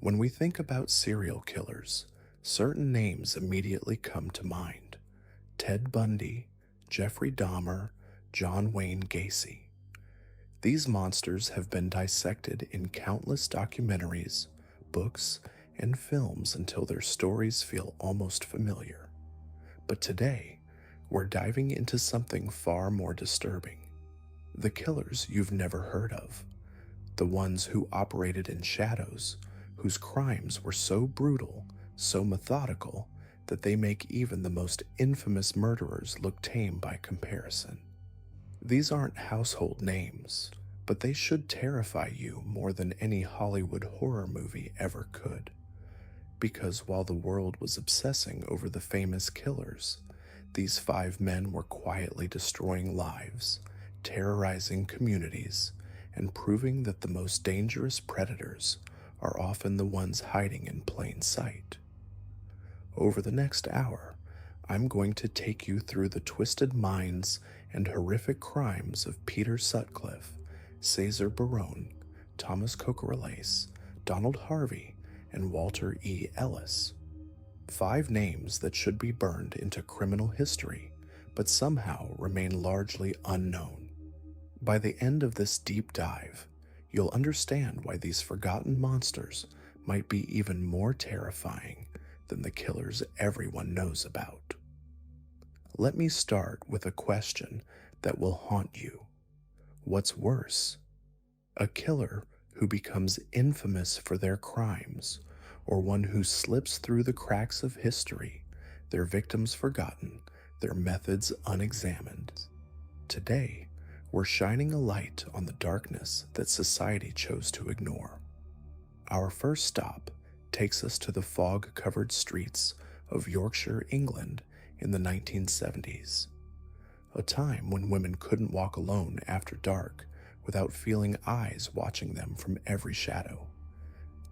When we think about serial killers, certain names immediately come to mind: Ted Bundy, Jeffrey Dahmer, John Wayne Gacy. These monsters have been dissected in countless documentaries, books, and films until their stories feel almost familiar. But today, we're diving into something far more disturbing: the killers you've never heard of, the ones who operated in shadows, whose crimes were so brutal, so methodical, that they make even the most infamous murderers look tame by comparison. These aren't household names, but they should terrify you more than any Hollywood horror movie ever could. Because while the world was obsessing over the famous killers, these five men were quietly destroying lives, terrorizing communities, and proving that the most dangerous predators are often the ones hiding in plain sight. Over the next hour, I'm going to take you through the twisted minds and horrific crimes of Peter Sutcliffe, Cesar Barone, Thomas Coquerelais, Donald Harvey, and Walter E. Ellis. Five names that should be burned into criminal history, but somehow remain largely unknown. By the end of this deep dive, you'll understand why these forgotten monsters might be even more terrifying than the killers everyone knows about. Let me start with a question that will haunt you. What's worse, a killer who becomes infamous for their crimes, or one who slips through the cracks of history, their victims forgotten, their methods unexamined? Today, we're shining a light on the darkness that society chose to ignore. Our first stop takes us to the fog-covered streets of Yorkshire, England in the 1970s, a time when women couldn't walk alone after dark without feeling eyes watching them from every shadow.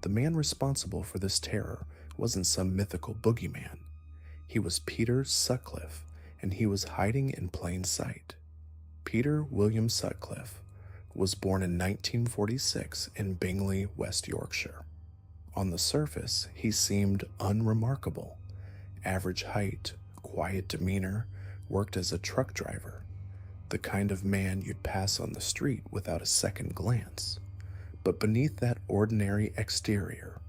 The man responsible for this terror wasn't some mythical boogeyman. He was Peter Sutcliffe, and he was hiding in plain sight. Peter William Sutcliffe was born in 1946 in Bingley, West Yorkshire. On the surface, he seemed unremarkable. Average height, quiet demeanor, worked as a truck driver, the kind of man you'd pass on the street without a second glance. But beneath that ordinary exterior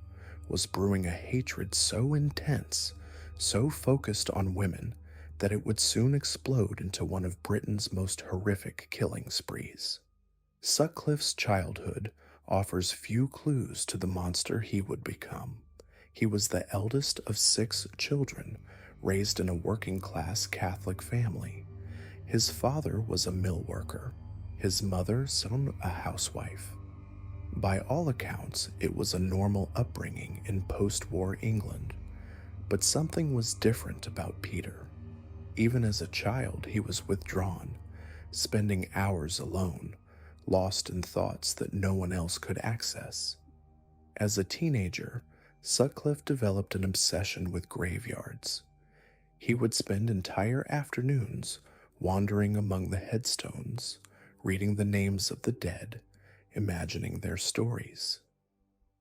was brewing a hatred so intense, so focused on women, that it would soon explode into one of Britain's most horrific killing sprees. Sutcliffe's childhood offers few clues to the monster he would become. He was the eldest of 6 children, raised in a working-class Catholic family. His father was a mill worker, his mother a housewife. By all accounts, it was a normal upbringing in post-war England, but something was different about Peter. Even as a child, he was withdrawn, spending hours alone, lost in thoughts that no one else could access. As a teenager, Sutcliffe developed an obsession with graveyards. He would spend entire afternoons wandering among the headstones, reading the names of the dead, imagining their stories.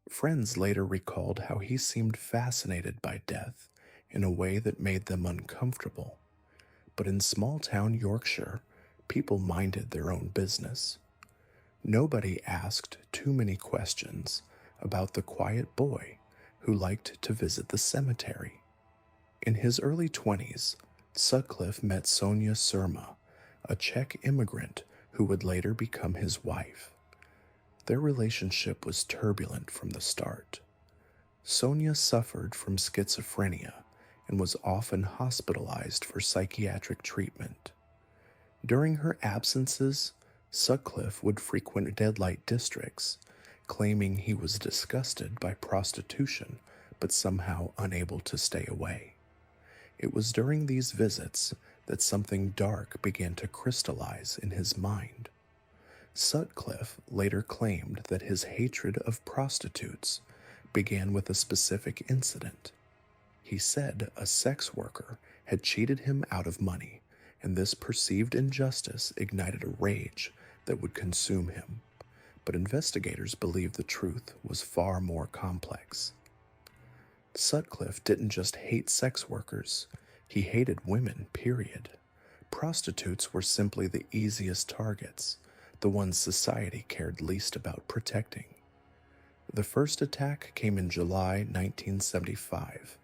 Friends later recalled how he seemed fascinated by death in a way that made them uncomfortable. But in small-town Yorkshire, people minded their own business. Nobody asked too many questions about the quiet boy who liked to visit the cemetery. In his early 20s, Sutcliffe met Sonia Surma, a Czech immigrant who would later become his wife. Their relationship was turbulent from the start. Sonia suffered from schizophrenia and was often hospitalized for psychiatric treatment. During her absences, Sutcliffe would frequent dead-light districts, claiming he was disgusted by prostitution but somehow unable to stay away. It was during these visits that something dark began to crystallize in his mind. Sutcliffe later claimed that his hatred of prostitutes began with a specific incident. He said a sex worker had cheated him out of money, and this perceived injustice ignited a rage that would consume him. but investigators believe the truth was far more complex. Sutcliffe didn't just hate sex workers, he hated women, period. Prostitutes were simply the easiest targets, the ones society cared least about protecting. The first attack came in July 1975.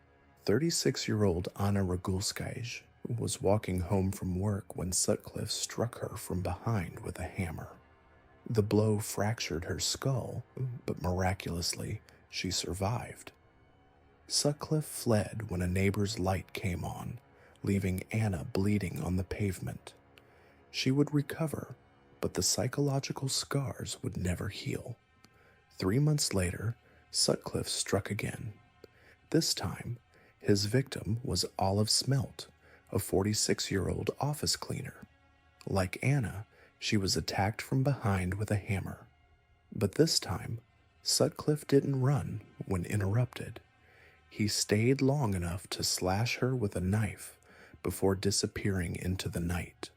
36-year-old Anna Regulskij was walking home from work when Sutcliffe struck her from behind with a hammer. The blow fractured her skull, but miraculously, she survived. Sutcliffe fled when a neighbor's light came on, leaving Anna bleeding on the pavement. She would recover, but the psychological scars would never heal. 3 months later, Sutcliffe struck again. This time, his victim was Olive Smelt, a 46-year-old office cleaner. Like Anna, she was attacked from behind with a hammer. But this time, Sutcliffe didn't run when interrupted. He stayed long enough to slash her with a knife before disappearing into the night.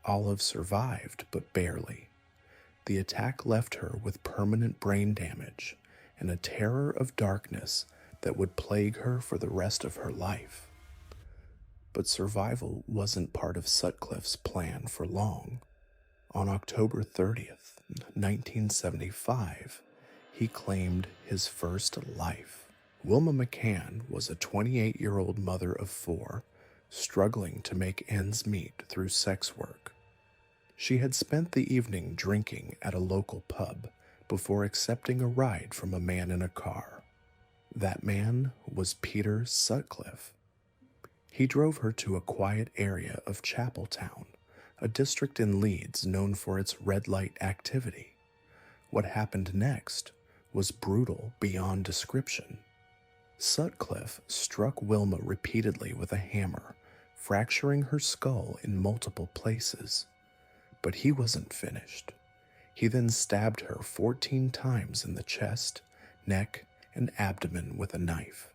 Olive survived, but barely. The attack left her with permanent brain damage and a terror of darkness that would plague her for the rest of her life. But survival wasn't part of Sutcliffe's plan for long. On October 30th, 1975, he claimed his first life. Wilma McCann was a 28-year-old mother of 4, struggling to make ends meet through sex work. She had spent the evening drinking at a local pub before accepting a ride from a man in a car. That man was Peter Sutcliffe. He drove her to a quiet area of Chapeltown, a district in Leeds known for its red light activity. What happened next was brutal beyond description. Sutcliffe struck Wilma repeatedly with a hammer, fracturing her skull in multiple places. But he wasn't finished. He then stabbed her 14 times in the chest, neck, and abdomen with a knife.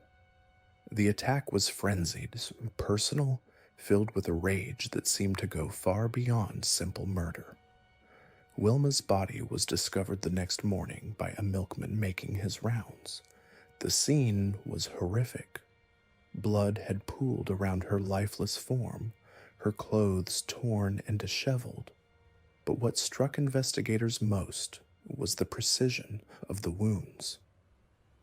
The attack was frenzied, personal, filled with a rage that seemed to go far beyond simple murder. Wilma's body was discovered the next morning by a milkman making his rounds. The scene was horrific. Blood had pooled around her lifeless form, her clothes torn and disheveled. But what struck investigators most was the precision of the wounds.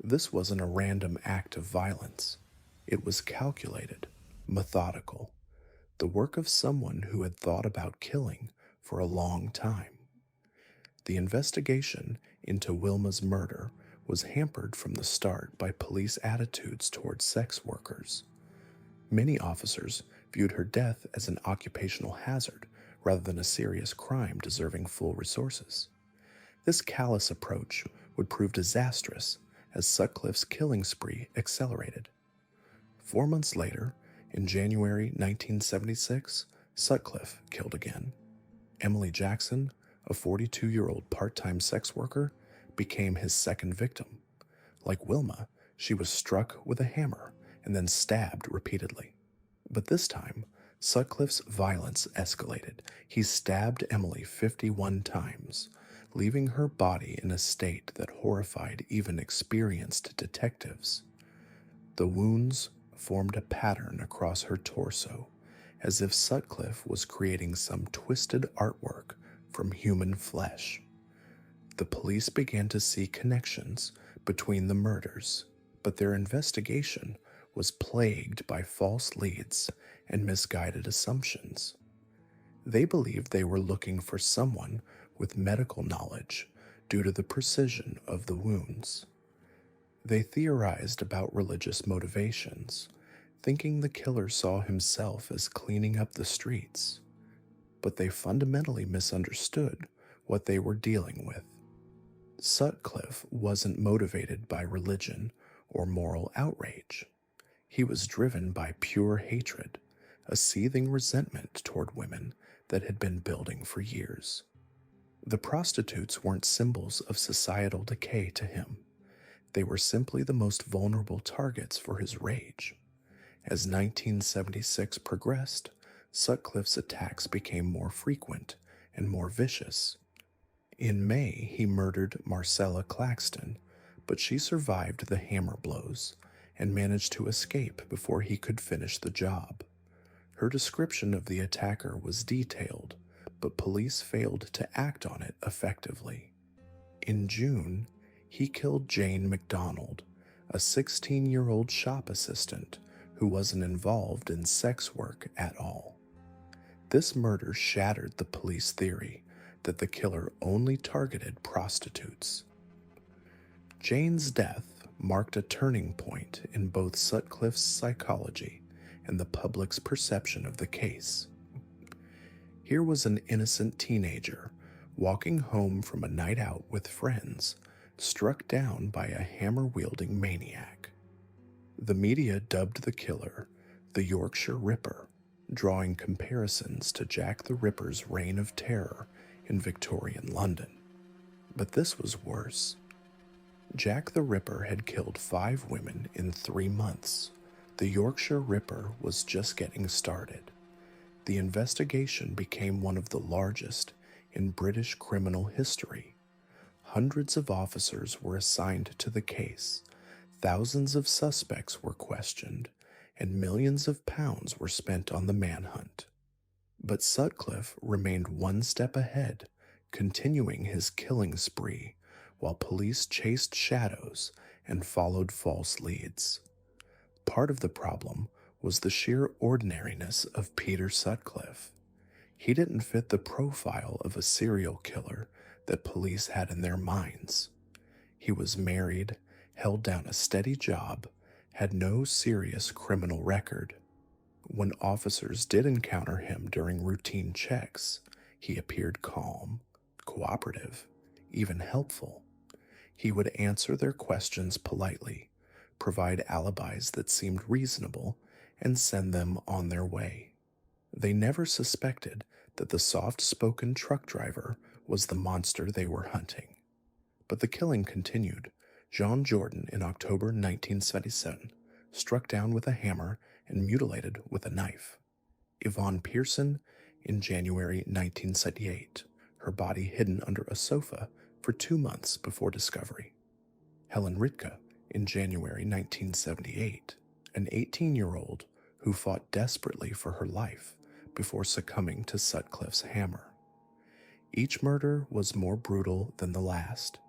This wasn't a random act of violence. It was calculated, methodical, the work of someone who had thought about killing for a long time. The investigation into Wilma's murder was hampered from the start by police attitudes towards sex workers. Many officers viewed her death as an occupational hazard rather than a serious crime deserving full resources. This callous approach would prove disastrous as Sutcliffe's killing spree accelerated. 4 months later, in January 1976, Sutcliffe killed again. Emily Jackson, a 42-year-old part-time sex worker, became his second victim. Like Wilma, she was struck with a hammer and then stabbed repeatedly. But this time, Sutcliffe's violence escalated. He stabbed Emily 51 times, leaving her body in a state that horrified even experienced detectives. The wounds formed a pattern across her torso, as if Sutcliffe was creating some twisted artwork from human flesh. The police began to see connections between the murders, but their investigation was plagued by false leads and misguided assumptions. They believed they were looking for someone with medical knowledge due to the precision of the wounds. They theorized about religious motivations, thinking the killer saw himself as cleaning up the streets, but they fundamentally misunderstood what they were dealing with. Sutcliffe wasn't motivated by religion or moral outrage. He was driven by pure hatred, a seething resentment toward women that had been building for years. The prostitutes weren't symbols of societal decay to him. They were simply the most vulnerable targets for his rage. As 1976 progressed, Sutcliffe's attacks became more frequent and more vicious. In May, he murdered Marcella Claxton, but she survived the hammer blows and managed to escape before he could finish the job. Her description of the attacker was detailed, but police failed to act on it effectively. In June, he killed Jane McDonald, a 16-year-old shop assistant who wasn't involved in sex work at all. This murder shattered the police theory that the killer only targeted prostitutes. Jane's death marked a turning point in both Sutcliffe's psychology and the public's perception of the case. Here was an innocent teenager walking home from a night out with friends, struck down by a hammer-wielding maniac. The media dubbed the killer the Yorkshire Ripper, drawing comparisons to Jack the Ripper's reign of terror in Victorian London. But this was worse. Jack the Ripper had killed 5 women in 3 months. The Yorkshire Ripper was just getting started. The investigation became one of the largest in British criminal history. Hundreds of officers were assigned to the case, thousands of suspects were questioned, and millions of pounds were spent on the manhunt. But Sutcliffe remained one step ahead, continuing his killing spree, while police chased shadows and followed false leads. Part of the problem was the sheer ordinariness of Peter Sutcliffe. He didn't fit the profile of a serial killer that police had in their minds. He was married, held down a steady job, had no serious criminal record. When officers did encounter him during routine checks, he appeared calm, cooperative, even helpful. He would answer their questions politely, provide alibis that seemed reasonable, and send them on their way. They never suspected that the soft-spoken truck driver was the monster they were hunting. But the killing continued. John Jordan, in October 1977, struck down with a hammer and mutilated with a knife. Yvonne Pearson, in January 1978, her body hidden under a sofa for 2 months before discovery. Helen Ritka, in January 1978, an 18-year-old who fought desperately for her life before succumbing to Sutcliffe's hammer. Each murder was more brutal than the last,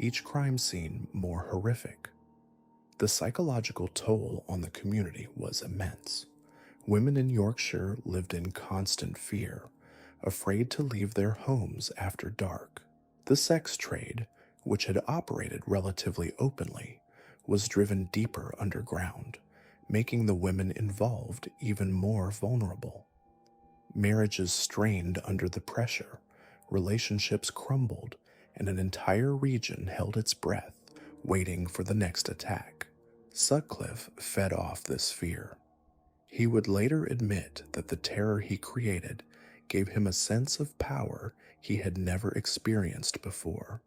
each crime scene more horrific. The psychological toll on the community was immense. Women in Yorkshire lived in constant fear, afraid to leave their homes after dark. The sex trade, which had operated relatively openly, was driven deeper underground, making the women involved even more vulnerable. Marriages strained under the pressure, relationships crumbled, and an entire region held its breath, waiting for the next attack. Sutcliffe fed off this fear. He would later admit that the terror he created gave him a sense of power he had never experienced before.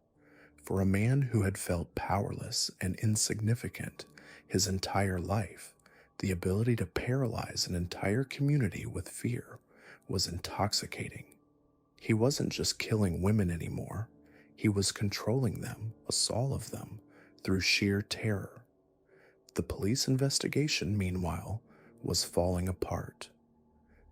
For a man who had felt powerless and insignificant his entire life, the ability to paralyze an entire community with fear was intoxicating. He wasn't just killing women anymore. He was controlling them, all of them, through sheer terror. The police investigation, meanwhile, was falling apart.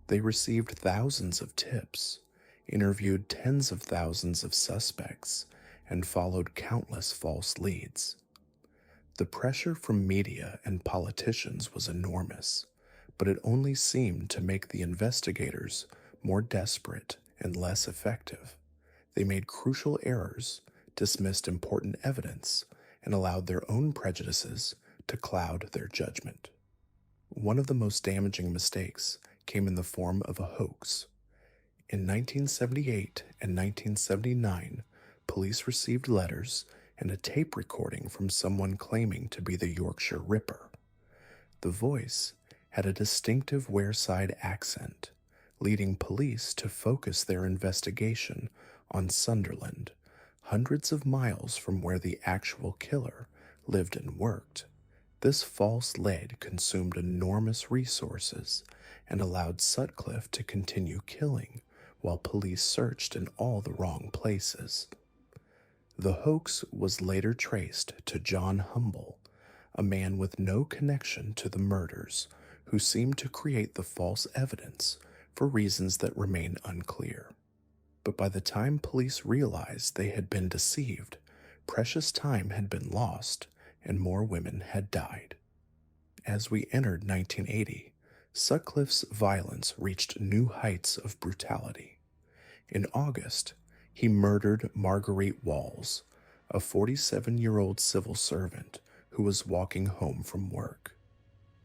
They received thousands of tips, interviewed tens of thousands of suspects, and followed countless false leads. The pressure from media and politicians was enormous, but it only seemed to make the investigators more desperate and less effective. They made crucial errors, dismissed important evidence, and allowed their own prejudices to cloud their judgment. One of the most damaging mistakes came in the form of a hoax. In 1978 and 1979, police received letters and a tape recording from someone claiming to be the Yorkshire Ripper. The voice had a distinctive Wearside accent, leading police to focus their investigation on Sunderland, hundreds of miles from where the actual killer lived and worked. This false lead consumed enormous resources and allowed Sutcliffe to continue killing while police searched in all the wrong places. The hoax was later traced to John Humble, a man with no connection to the murders, who seemed to create the false evidence for reasons that remain unclear. But by the time police realized they had been deceived, precious time had been lost and more women had died. As we entered 1980, Sutcliffe's violence reached new heights of brutality. In August, he murdered Marguerite Walls, a 47-year-old civil servant who was walking home from work.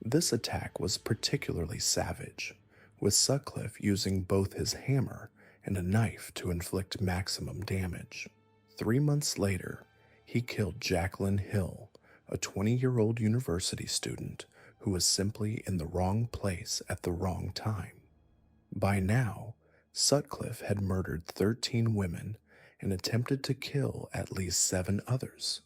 This attack was particularly savage, with Sutcliffe using both his hammer and a knife to inflict maximum damage. 3 months later, he killed Jacqueline Hill, a 20-year-old university student who was simply in the wrong place at the wrong time. By now, Sutcliffe had murdered 13 women and attempted to kill at least 7 others.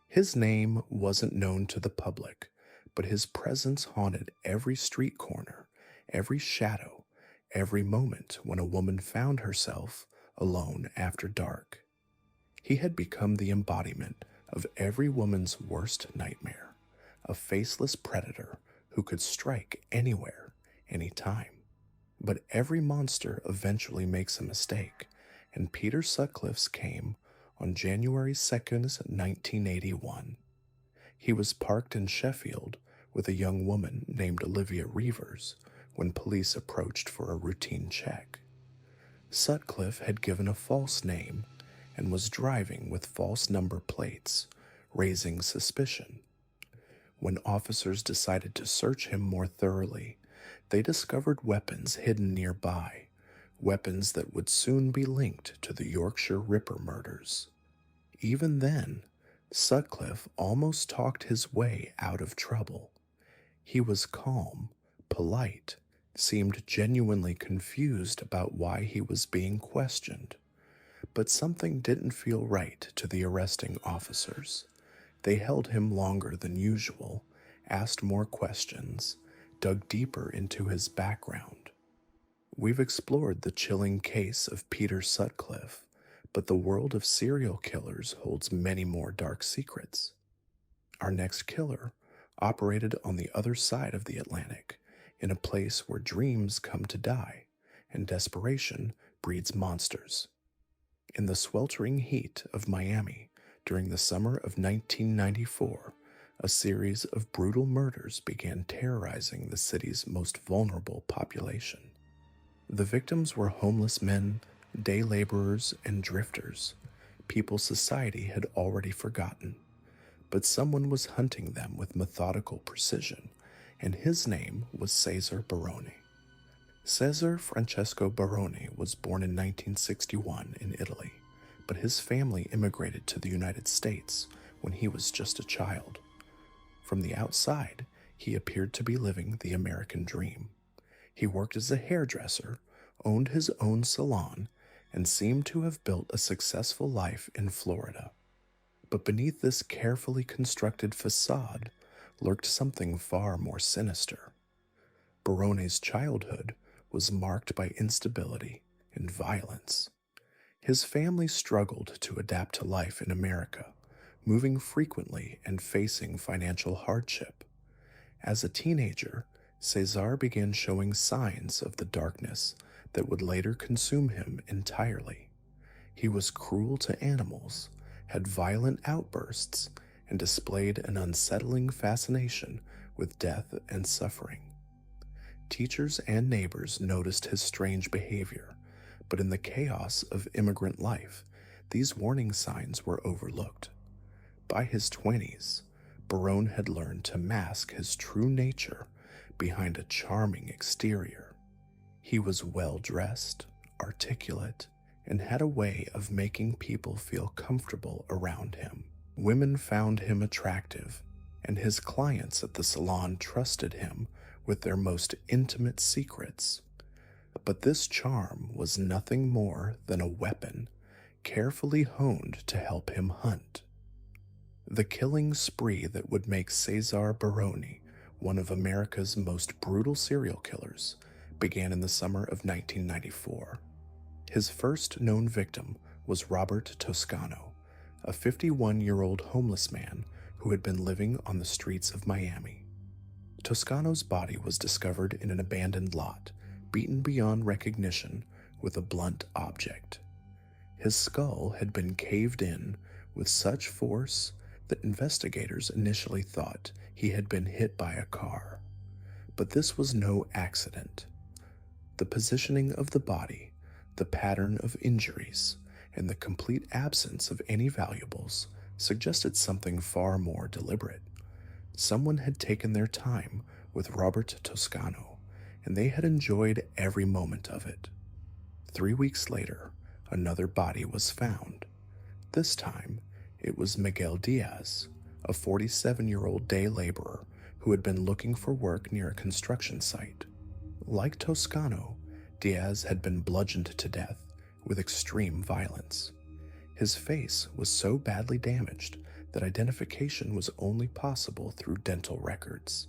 His name wasn't known to the public, but his presence haunted every street corner, every shadow, every moment when a woman found herself alone after dark. He had become the embodiment of every woman's worst nightmare, a faceless predator who could strike anywhere, anytime. But every monster eventually makes a mistake, and Peter Sutcliffe's came on January 2nd, 1981. He was parked in Sheffield with a young woman named Olivia Reevers when police approached for a routine check. Sutcliffe had given a false name and was driving with false number plates, raising suspicion. When officers decided to search him more thoroughly, they discovered weapons hidden nearby, weapons that would soon be linked to the Yorkshire Ripper murders. Even then, Sutcliffe almost talked his way out of trouble. He was calm, polite, seemed genuinely confused about why he was being questioned. But something didn't feel right to the arresting officers. They held him longer than usual, asked more questions, dug deeper into his background. We've explored the chilling case of Peter Sutcliffe, but the world of serial killers holds many more dark secrets. Our next killer operated on the other side of the Atlantic, in a place where dreams come to die and desperation breeds monsters. In the sweltering heat of Miami during the summer of 1994, a series of brutal murders began terrorizing the city's most vulnerable population. The victims were homeless men, day laborers, and drifters, people society had already forgotten. But someone was hunting them with methodical precision, and his name was Cesare Barone. Cesare Francesco Barone was born in 1961 in Italy, but his family immigrated to the United States when he was just a child. From the outside, he appeared to be living the American dream. He worked as a hairdresser, owned his own salon, and seemed to have built a successful life in Florida. But beneath this carefully constructed facade lurked something far more sinister. Barone's childhood was marked by instability and violence. His family struggled to adapt to life in America, moving frequently and facing financial hardship. As a teenager, Cesare began showing signs of the darkness that would later consume him entirely. He was cruel to animals, had violent outbursts, and displayed an unsettling fascination with death and suffering. Teachers and neighbors noticed his strange behavior, but in the chaos of immigrant life, these warning signs were overlooked. By his 20s, Barone had learned to mask his true nature behind a charming exterior. He was well-dressed, articulate, and had a way of making people feel comfortable around him. Women found him attractive, and his clients at the salon trusted him with their most intimate secrets. But this charm was nothing more than a weapon, carefully honed to help him hunt. The killing spree that would make Cesare Barone one of America's most brutal serial killers began in the summer of 1994. His first known victim was Robert Toscano, a 51-year-old homeless man who had been living on the streets of Miami. Toscano's body was discovered in an abandoned lot, beaten beyond recognition with a blunt object. His skull had been caved in with such force that investigators initially thought he had been hit by a car. But this was no accident. The positioning of the body, the pattern of injuries, and the complete absence of any valuables suggested something far more deliberate. Someone had taken their time with Robert Toscano, and they had enjoyed every moment of it. 3 weeks later, another body was found. This time, it was Miguel Diaz, a 47-year-old day laborer who had been looking for work near a construction site. Like Toscano, Diaz had been bludgeoned to death with extreme violence. His face was so badly damaged that identification was only possible through dental records.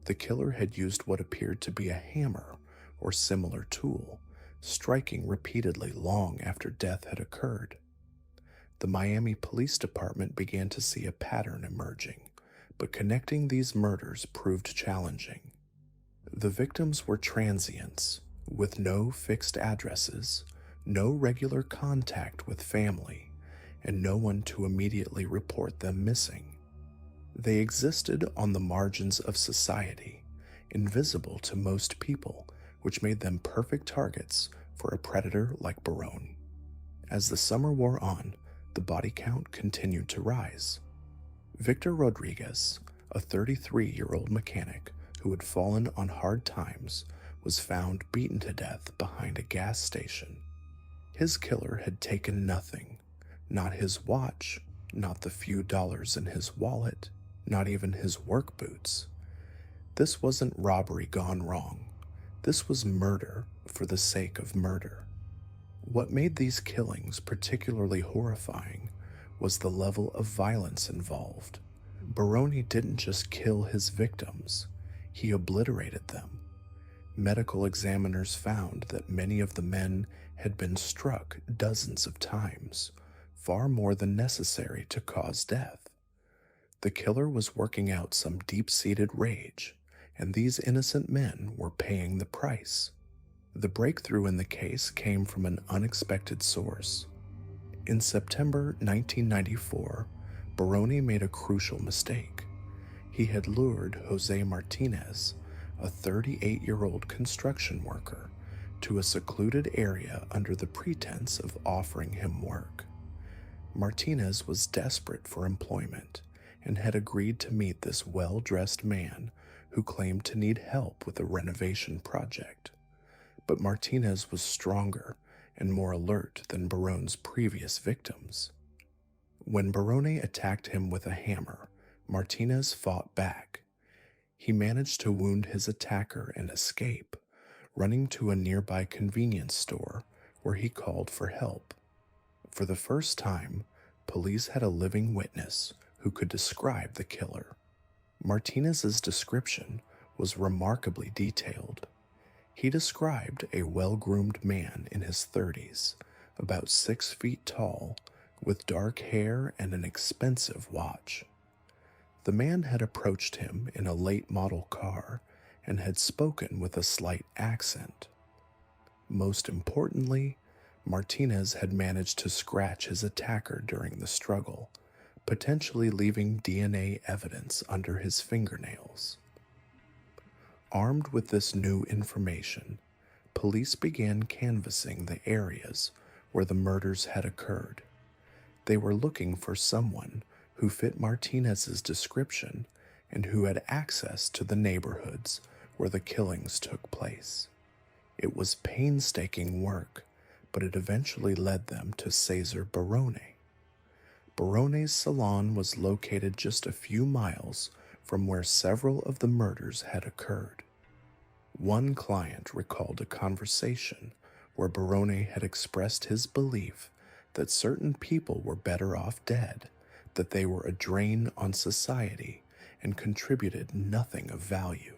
The killer had used what appeared to be a hammer or similar tool, striking repeatedly long after death had occurred. The Miami Police Department began to see a pattern emerging, but connecting these murders proved challenging. The victims were transients, with no fixed addresses, no regular contact with family, and no one to immediately report them missing. They existed on the margins of society, invisible to most people, which made them perfect targets for a predator like Barone. As the summer wore on, the body count continued to rise. Victor Rodriguez, a 33-year-old mechanic who had fallen on hard times, was found beaten to death behind a gas station. His killer had taken nothing, not his watch, not the few dollars in his wallet, not even his work boots. This wasn't robbery gone wrong. This was murder for the sake of murder. What made these killings particularly horrifying was the level of violence involved. Barone didn't just kill his victims, he obliterated them. Medical examiners found that many of the men had been struck dozens of times, far more than necessary to cause death. The killer was working out some deep-seated rage, and these innocent men were paying the price. The breakthrough in the case came from an unexpected source. In September 1994, Barone made a crucial mistake. He had lured Jose Martinez, a 38-year-old construction worker, to a secluded area under the pretense of offering him work. Martinez was desperate for employment and had agreed to meet this well-dressed man who claimed to need help with a renovation project. But Martinez was stronger and more alert than Barone's previous victims. When Barone attacked him with a hammer, Martinez fought back. He managed to wound his attacker and escape, running to a nearby convenience store where he called for help. For the first time, police had a living witness who could describe the killer. Martinez's description was remarkably detailed. He described a well-groomed man in his 30s, about 6 feet tall, with dark hair and an expensive watch. The man had approached him in a late-model car and had spoken with a slight accent. Most importantly, Martinez had managed to scratch his attacker during the struggle, potentially leaving DNA evidence under his fingernails. Armed with this new information, police began canvassing the areas where the murders had occurred. They were looking for someone who fit Martinez's description and who had access to the neighborhoods where the killings took place. It was painstaking work, but it eventually led them to Cesar Barone. Barone's salon was located just a few miles from where several of the murders had occurred. One client recalled a conversation where Barone had expressed his belief that certain people were better off dead, that they were a drain on society and contributed nothing of value.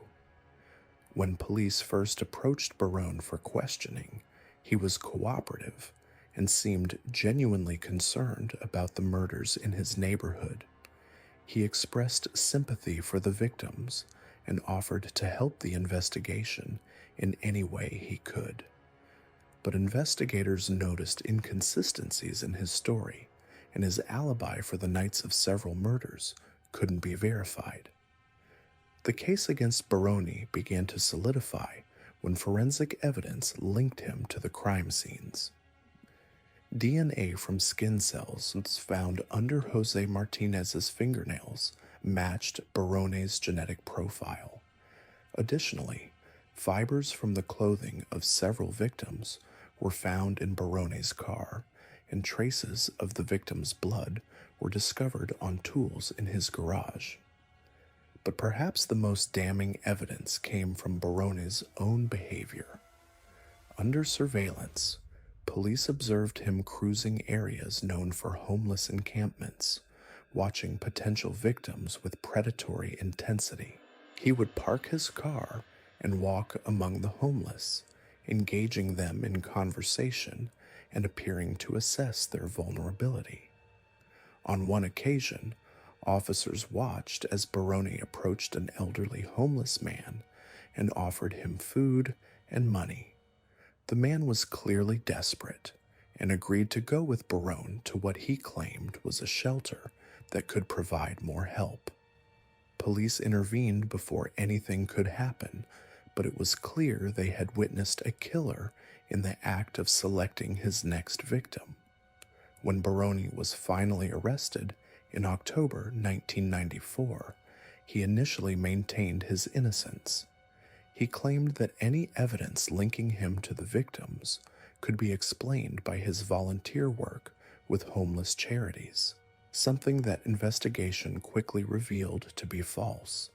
When police first approached Barone for questioning, he was cooperative and seemed genuinely concerned about the murders in his neighborhood. He expressed sympathy for the victims and offered to help the investigation in any way he could. But investigators noticed inconsistencies in his story, and his alibi for the nights of several murders couldn't be verified. The case against Baroni began to solidify when forensic evidence linked him to the crime scenes. DNA from skin cells found under Jose Martinez's fingernails matched Baroni's genetic profile. Additionally, fibers from the clothing of several victims were found in Baroni's car, and traces of the victim's blood were discovered on tools in his garage. But perhaps the most damning evidence came from Baroni's own behavior. Under surveillance, police observed him cruising areas known for homeless encampments, watching potential victims with predatory intensity. He would park his car and walk among the homeless, engaging them in conversation and appearing to assess their vulnerability. On one occasion, officers watched as Baroni approached an elderly homeless man and offered him food and money. The man was clearly desperate and agreed to go with Barone to what he claimed was a shelter that could provide more help. Police intervened before anything could happen, but it was clear they had witnessed a killer in the act of selecting his next victim. When Baroni was finally arrested in October 1994, he initially maintained his innocence. He claimed that any evidence linking him to the victims could be explained by his volunteer work with homeless charities, something that investigation quickly revealed to be false.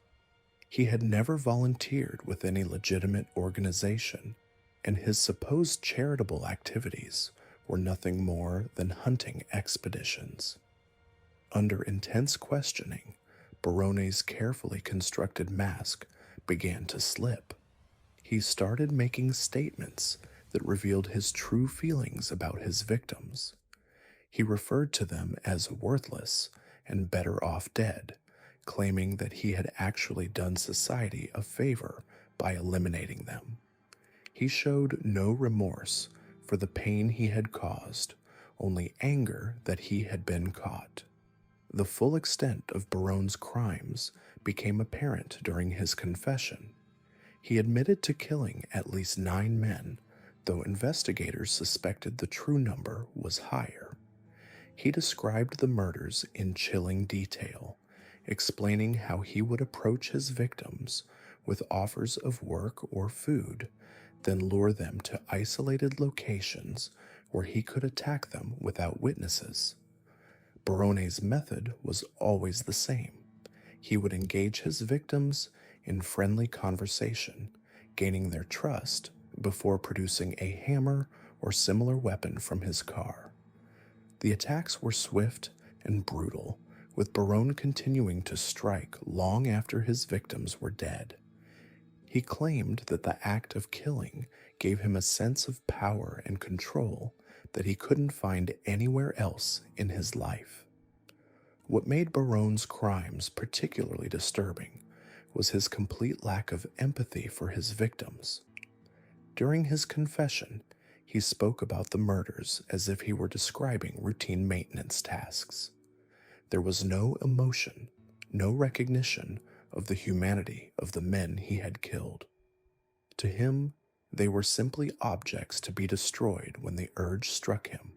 He had never volunteered with any legitimate organization, and his supposed charitable activities were nothing more than hunting expeditions. Under intense questioning, Baroni's carefully constructed mask began to slip. He started making statements that revealed his true feelings about his victims. He referred to them as worthless and better off dead, claiming that he had actually done society a favor by eliminating them. He showed no remorse for the pain he had caused, only anger that he had been caught. The full extent of Barone's crimes became apparent during his confession. He admitted to killing at least 9 men, though investigators suspected the true number was higher. He described the murders in chilling detail, explaining how he would approach his victims with offers of work or food, then lure them to isolated locations where he could attack them without witnesses. Barone's method was always the same. He would engage his victims in friendly conversation, gaining their trust before producing a hammer or similar weapon from his car. The attacks were swift and brutal, with Barone continuing to strike long after his victims were dead. He claimed that the act of killing gave him a sense of power and control that he couldn't find anywhere else in his life. What made Barone's crimes particularly disturbing was his complete lack of empathy for his victims. During his confession, he spoke about the murders as if he were describing routine maintenance tasks. There was no emotion, no recognition of the humanity of the men he had killed. To him, they were simply objects to be destroyed when the urge struck him.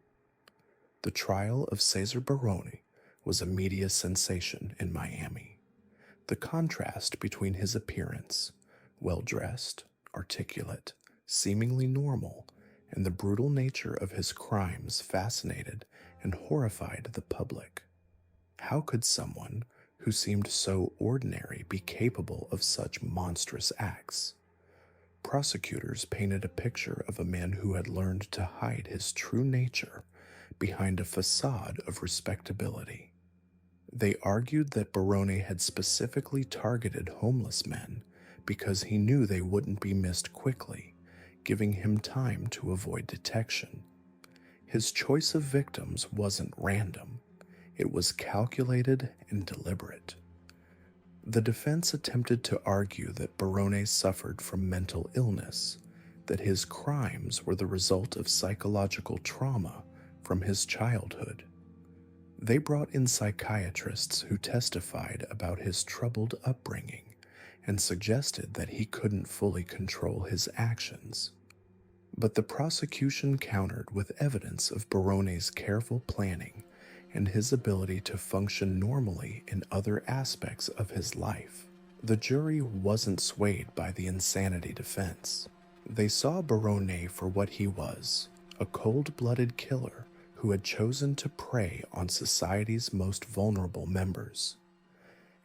The trial of Cesar Baroni was a media sensation in Miami. The contrast between his appearance, well-dressed, articulate, seemingly normal, and the brutal nature of his crimes fascinated and horrified the public. How could someone who seemed so ordinary be capable of such monstrous acts? Prosecutors painted a picture of a man who had learned to hide his true nature behind a facade of respectability. They argued that Baroni had specifically targeted homeless men because he knew they wouldn't be missed quickly, giving him time to avoid detection. His choice of victims wasn't random, it was calculated and deliberate. The defense attempted to argue that Barone suffered from mental illness, that his crimes were the result of psychological trauma from his childhood. They brought in psychiatrists who testified about his troubled upbringing and suggested that he couldn't fully control his actions. But the prosecution countered with evidence of Barone's careful planning and his ability to function normally in other aspects of his life. The jury wasn't swayed by the insanity defense. They saw Barone for what he was, a cold-blooded killer who had chosen to prey on society's most vulnerable members.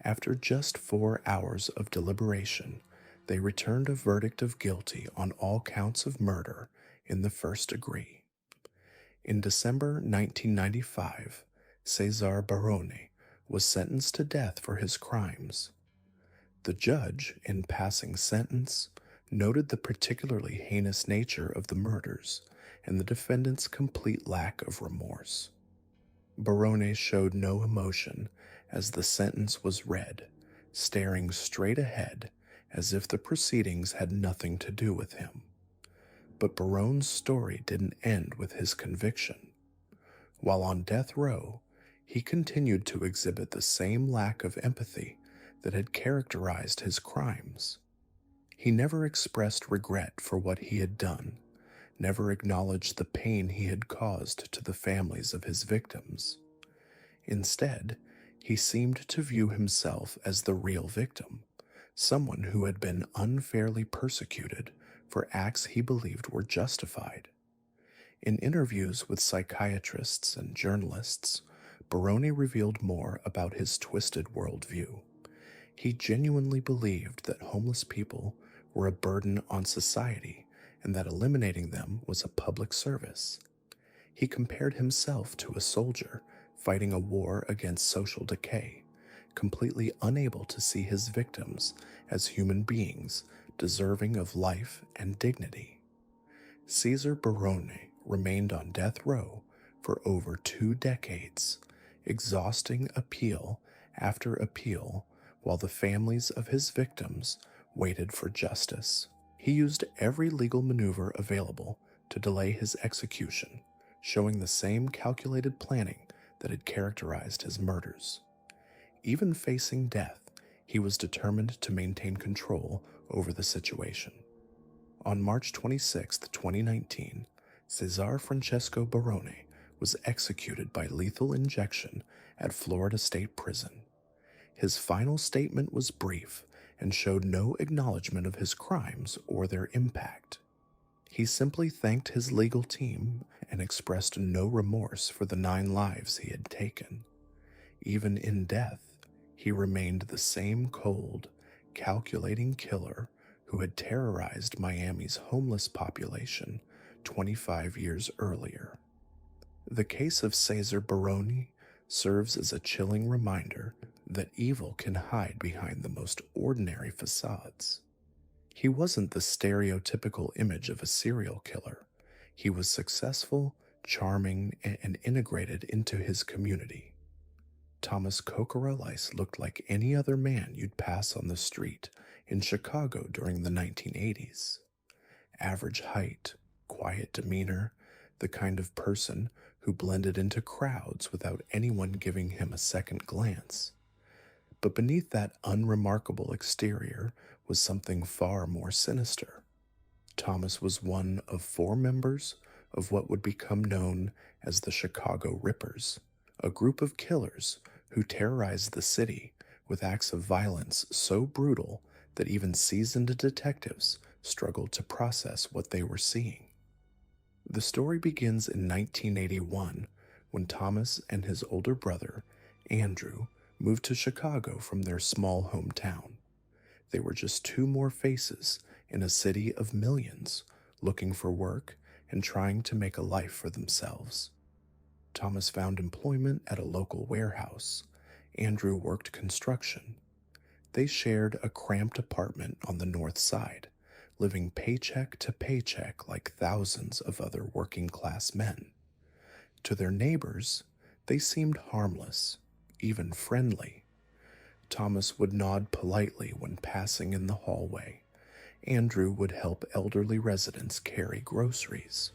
After just 4 hours of deliberation, they returned a verdict of guilty on all counts of murder in the first degree. In December 1995, Cesare Barone was sentenced to death for his crimes. The judge, in passing sentence, noted the particularly heinous nature of the murders and the defendant's complete lack of remorse. Barone showed no emotion as the sentence was read, staring straight ahead as if the proceedings had nothing to do with him. But Barone's story didn't end with his conviction. While on death row, he continued to exhibit the same lack of empathy that had characterized his crimes. He never expressed regret for what he had done, never acknowledged the pain he had caused to the families of his victims. Instead, he seemed to view himself as the real victim, someone who had been unfairly persecuted for acts he believed were justified. In interviews with psychiatrists and journalists, Barone revealed more about his twisted worldview. He genuinely believed that homeless people were a burden on society and that eliminating them was a public service. He compared himself to a soldier fighting a war against social decay, completely unable to see his victims as human beings deserving of life and dignity. Cesare Barone remained on death row for over 2 decades, exhausting appeal after appeal while the families of his victims waited for justice. He used every legal maneuver available to delay his execution, showing the same calculated planning that had characterized his murders. Even facing death, he was determined to maintain control over the situation. On March 26, 2019, Cesare Francesco Barone was executed by lethal injection at Florida State Prison. His final statement was brief and showed no acknowledgement of his crimes or their impact. He simply thanked his legal team and expressed no remorse for the 9 lives he had taken. Even in death, he remained the same cold, calculating killer who had terrorized Miami's homeless population 25 years earlier. The case of Cesare Barone serves as a chilling reminder that evil can hide behind the most ordinary facades. He wasn't the stereotypical image of a serial killer. He was successful, charming, and integrated into his community. Thomas Kokoraleis looked like any other man you'd pass on the street in Chicago during the 1980s. Average height, quiet demeanor, the kind of person who blended into crowds without anyone giving him a second glance. But beneath that unremarkable exterior was something far more sinister. Thomas was one of 4 members of what would become known as the Chicago Rippers, a group of killers who terrorized the city with acts of violence so brutal that even seasoned detectives struggled to process what they were seeing. The story begins in 1981 when Thomas and his older brother, Andrew, moved to Chicago from their small hometown. They were just 2 more faces in a city of millions, looking for work and trying to make a life for themselves. Thomas found employment at a local warehouse. Andrew worked construction. They shared a cramped apartment on the north side, living paycheck to paycheck like thousands of other working-class men. To their neighbors, they seemed harmless, even friendly. Thomas would nod politely when passing in the hallway. Andrew would help elderly residents carry groceries.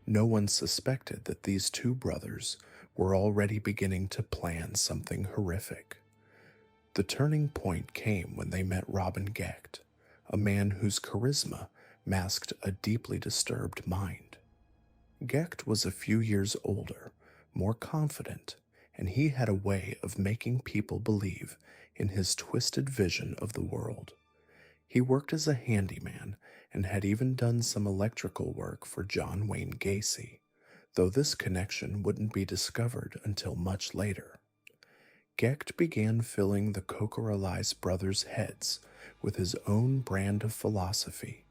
No one suspected that these two brothers were already beginning to plan something horrific. The turning point came when they met Robin Gecht, a man whose charisma masked a deeply disturbed mind. Gecht was a few years older, more confident, and he had a way of making people believe in his twisted vision of the world. He worked as a handyman and had even done some electrical work for John Wayne Gacy, though this connection wouldn't be discovered until much later. Gecht began filling the Cocoralice brothers' heads with his own brand of philosophy,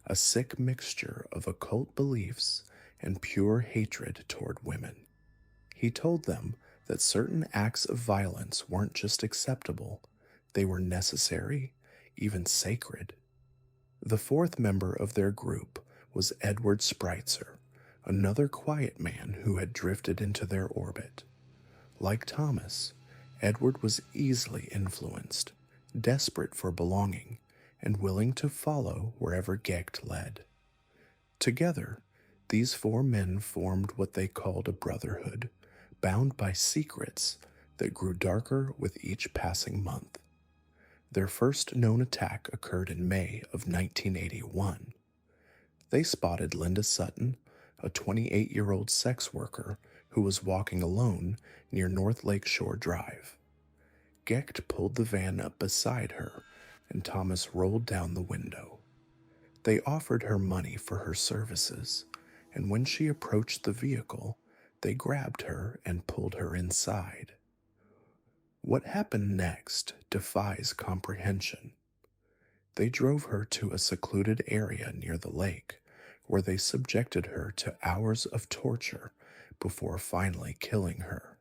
a sick mixture of occult beliefs and pure hatred toward women. He told them that certain acts of violence weren't just acceptable, they were necessary, even sacred. The fourth member of their group was Edward Spreitzer, another quiet man who had drifted into their orbit. Like Thomas, Edward was easily influenced, desperate for belonging, and willing to follow wherever Gecht led. Together, these four men formed what they called a brotherhood, bound by secrets that grew darker with each passing month. Their first known attack occurred in May of 1981. They spotted Linda Sutton, a 28-year-old sex worker who was walking alone near North Lake Shore Drive. Gecht pulled the van up beside her, and Thomas rolled down the window. They offered her money for her services, and when she approached the vehicle, they grabbed her and pulled her inside. What happened next defies comprehension. They drove her to a secluded area near the lake, where they subjected her to hours of torture before finally killing her.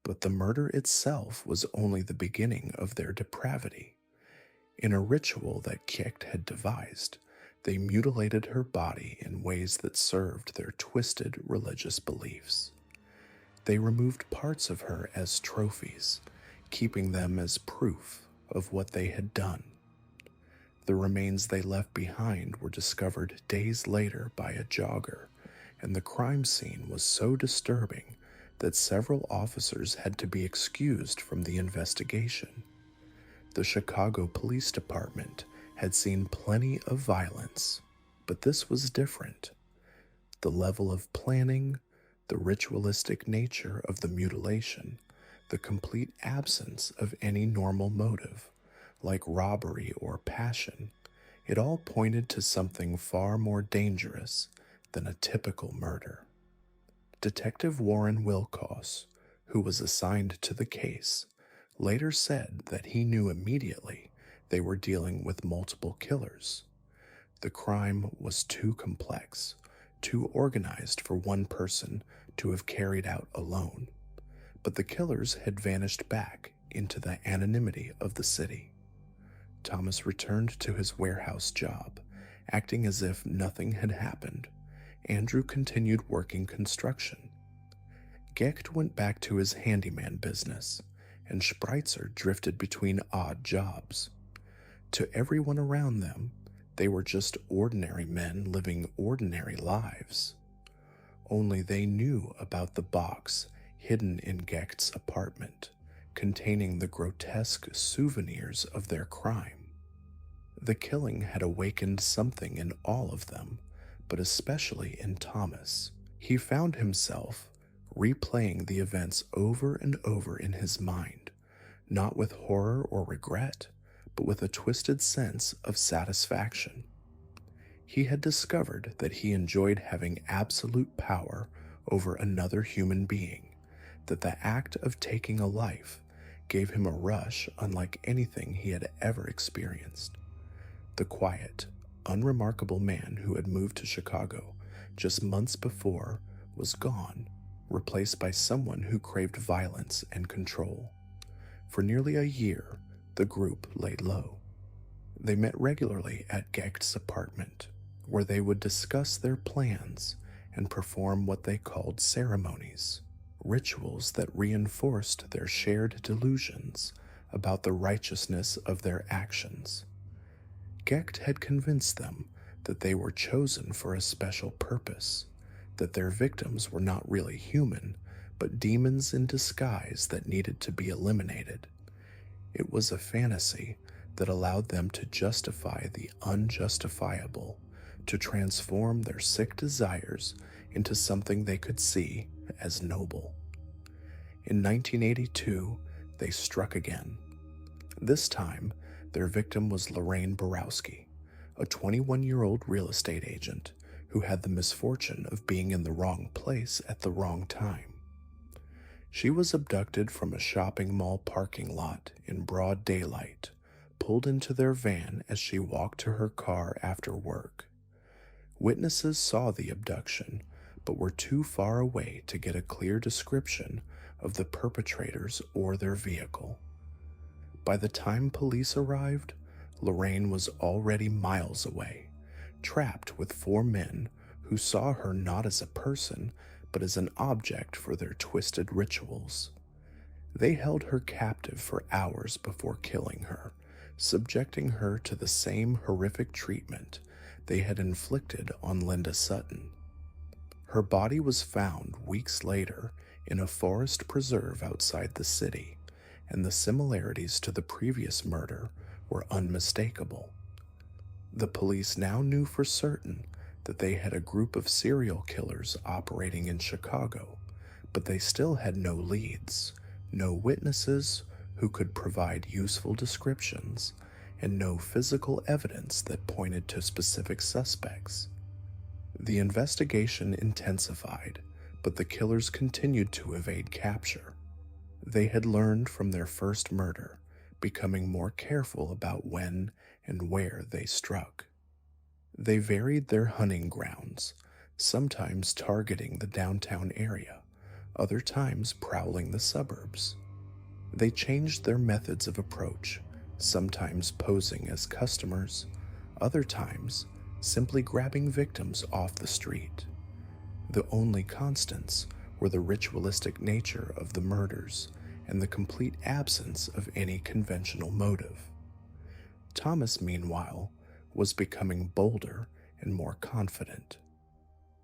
But the murder itself was only the beginning of their depravity. In a ritual that Gecht had devised, they mutilated her body in ways that served their twisted religious beliefs. They removed parts of her as trophies, keeping them as proof of what they had done. The remains they left behind were discovered days later by a jogger, and the crime scene was so disturbing that several officers had to be excused from the investigation. The Chicago Police Department had seen plenty of violence, but this was different. The level of planning, the ritualistic nature of the mutilation, the complete absence of any normal motive, like robbery or passion, it all pointed to something far more dangerous than a typical murder. Detective Warren Wilcox, who was assigned to the case, later said that he knew immediately they were dealing with multiple killers. The crime was too complex, too organized for one person to have carried out alone, but the killers had vanished back into the anonymity of the city. Thomas returned to his warehouse job, acting as if nothing had happened. Andrew continued working construction. Gecht went back to his handyman business, and Spreitzer drifted between odd jobs. To everyone around them, they were just ordinary men living ordinary lives. Only they knew about the box hidden in Gecht's apartment, containing the grotesque souvenirs of their crime. The killing had awakened something in all of them, but especially in Thomas. He found himself replaying the events over and over in his mind, not with horror or regret, but with a twisted sense of satisfaction. He had discovered that he enjoyed having absolute power over another human being, that the act of taking a life gave him a rush unlike anything he had ever experienced. The quiet, unremarkable man who had moved to Chicago just months before was gone, replaced by someone who craved violence and control. For nearly a year, the group laid low. They met regularly at Gecht's apartment, where they would discuss their plans and perform what they called ceremonies, rituals that reinforced their shared delusions about the righteousness of their actions. Gecht had convinced them that they were chosen for a special purpose, that their victims were not really human, but demons in disguise that needed to be eliminated. It was a fantasy that allowed them to justify the unjustifiable, to transform their sick desires into something they could see as noble. In 1982, they struck again. This time, their victim was Lorraine Borowski, a 21-year-old real estate agent who had the misfortune of being in the wrong place at the wrong time. She was abducted from a shopping mall parking lot in broad daylight, pulled into their van as she walked to her car after work. Witnesses saw the abduction, but were too far away to get a clear description of the perpetrators or their vehicle. By the time police arrived, Lorraine was already miles away, trapped with 4 men who saw her not as a person, but as an object for their twisted rituals. They held her captive for hours before killing her, subjecting her to the same horrific treatment they had inflicted on Linda Sutton. Her body was found weeks later in a forest preserve outside the city, and the similarities to the previous murder were unmistakable. The police now knew for certain that they had a group of serial killers operating in Chicago, but they still had no leads, no witnesses who could provide useful descriptions, and no physical evidence that pointed to specific suspects. The investigation intensified, but the killers continued to evade capture. They had learned from their first murder, becoming more careful about when and where they struck. They varied their hunting grounds, sometimes targeting the downtown area, other times prowling the suburbs. They changed their methods of approach, sometimes posing as customers, other times simply grabbing victims off the street. The only constants were the ritualistic nature of the murders and the complete absence of any conventional motive. Thomas, meanwhile, was becoming bolder and more confident.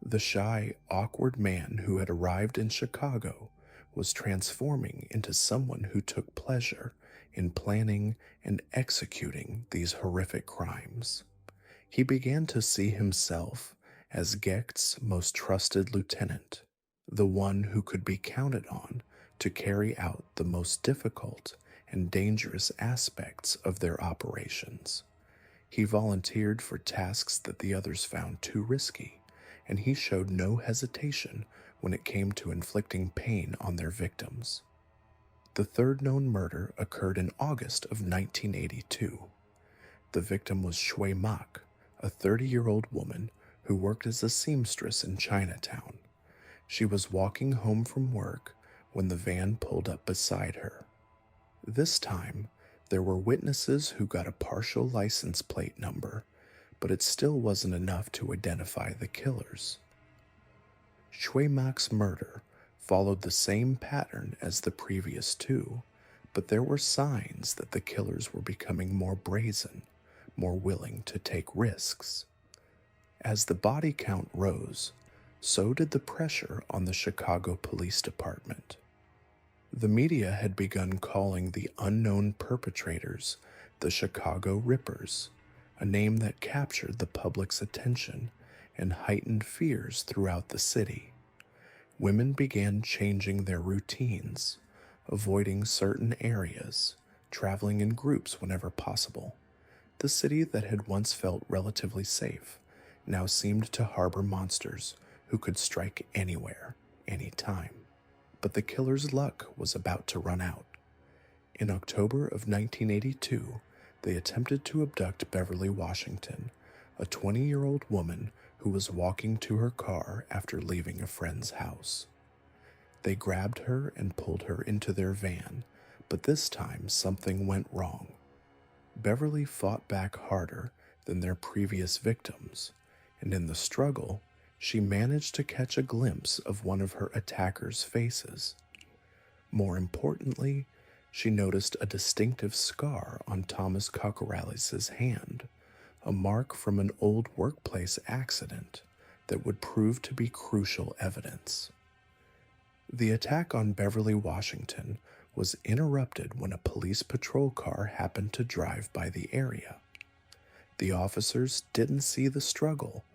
The shy, awkward man who had arrived in Chicago was transforming into someone who took pleasure in planning and executing these horrific crimes. He began to see himself as Gecht's most trusted lieutenant, the one who could be counted on to carry out the most difficult and dangerous aspects of their operations. He volunteered for tasks that the others found too risky, and he showed no hesitation when it came to inflicting pain on their victims. The third known murder occurred in August of 1982. The victim was Shui Mak, a 30-year-old woman who worked as a seamstress in Chinatown. She was walking home from work when the van pulled up beside her. This time, there were witnesses who got a partial license plate number, but it still wasn't enough to identify the killers. Shui Mak's murder followed the same pattern as the previous 2, but there were signs that the killers were becoming more brazen, more willing to take risks. As the body count rose, so did the pressure on the Chicago Police Department. The media had begun calling the unknown perpetrators the Chicago Rippers, a name that captured the public's attention and heightened fears throughout the city. Women began changing their routines, avoiding certain areas, traveling in groups whenever possible. The city that had once felt relatively safe now seemed to harbor monsters who could strike anywhere, anytime. But the killer's luck was about to run out. In October of 1982, they attempted to abduct Beverly Washington, a 20-year-old woman who was walking to her car after leaving a friend's house. They grabbed her and pulled her into their van, but this time something went wrong. Beverly fought back harder than their previous victims, and in the struggle, she managed to catch a glimpse of one of her attackers' faces. More importantly, she noticed a distinctive scar on Thomas Cocorales' hand, a mark from an old workplace accident that would prove to be crucial evidence. The attack on Beverly, Washington was interrupted when a police patrol car happened to drive by the area. The officers didn't see the struggle,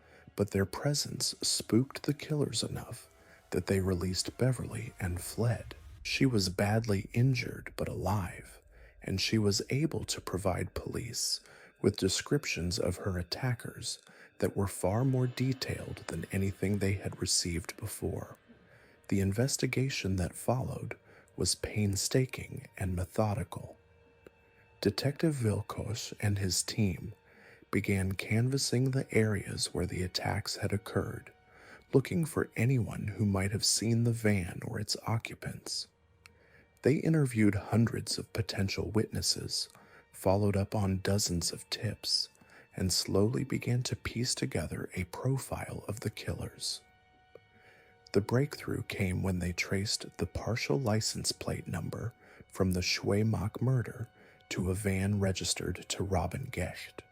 but their presence spooked the killers enough that they released Beverly and fled. She was badly injured but alive, and she was able to provide police with descriptions of her attackers that were far more detailed than anything they had received before. The investigation that followed was painstaking and methodical. Detective Vilkos and his team began canvassing the areas where the attacks had occurred, looking for anyone who might have seen the van or its occupants. They interviewed hundreds of potential witnesses, followed up on dozens of tips, and slowly began to piece together a profile of the killers. The breakthrough came when they traced the partial license plate number from the Schweimach murder to a van registered to Robin Gecht.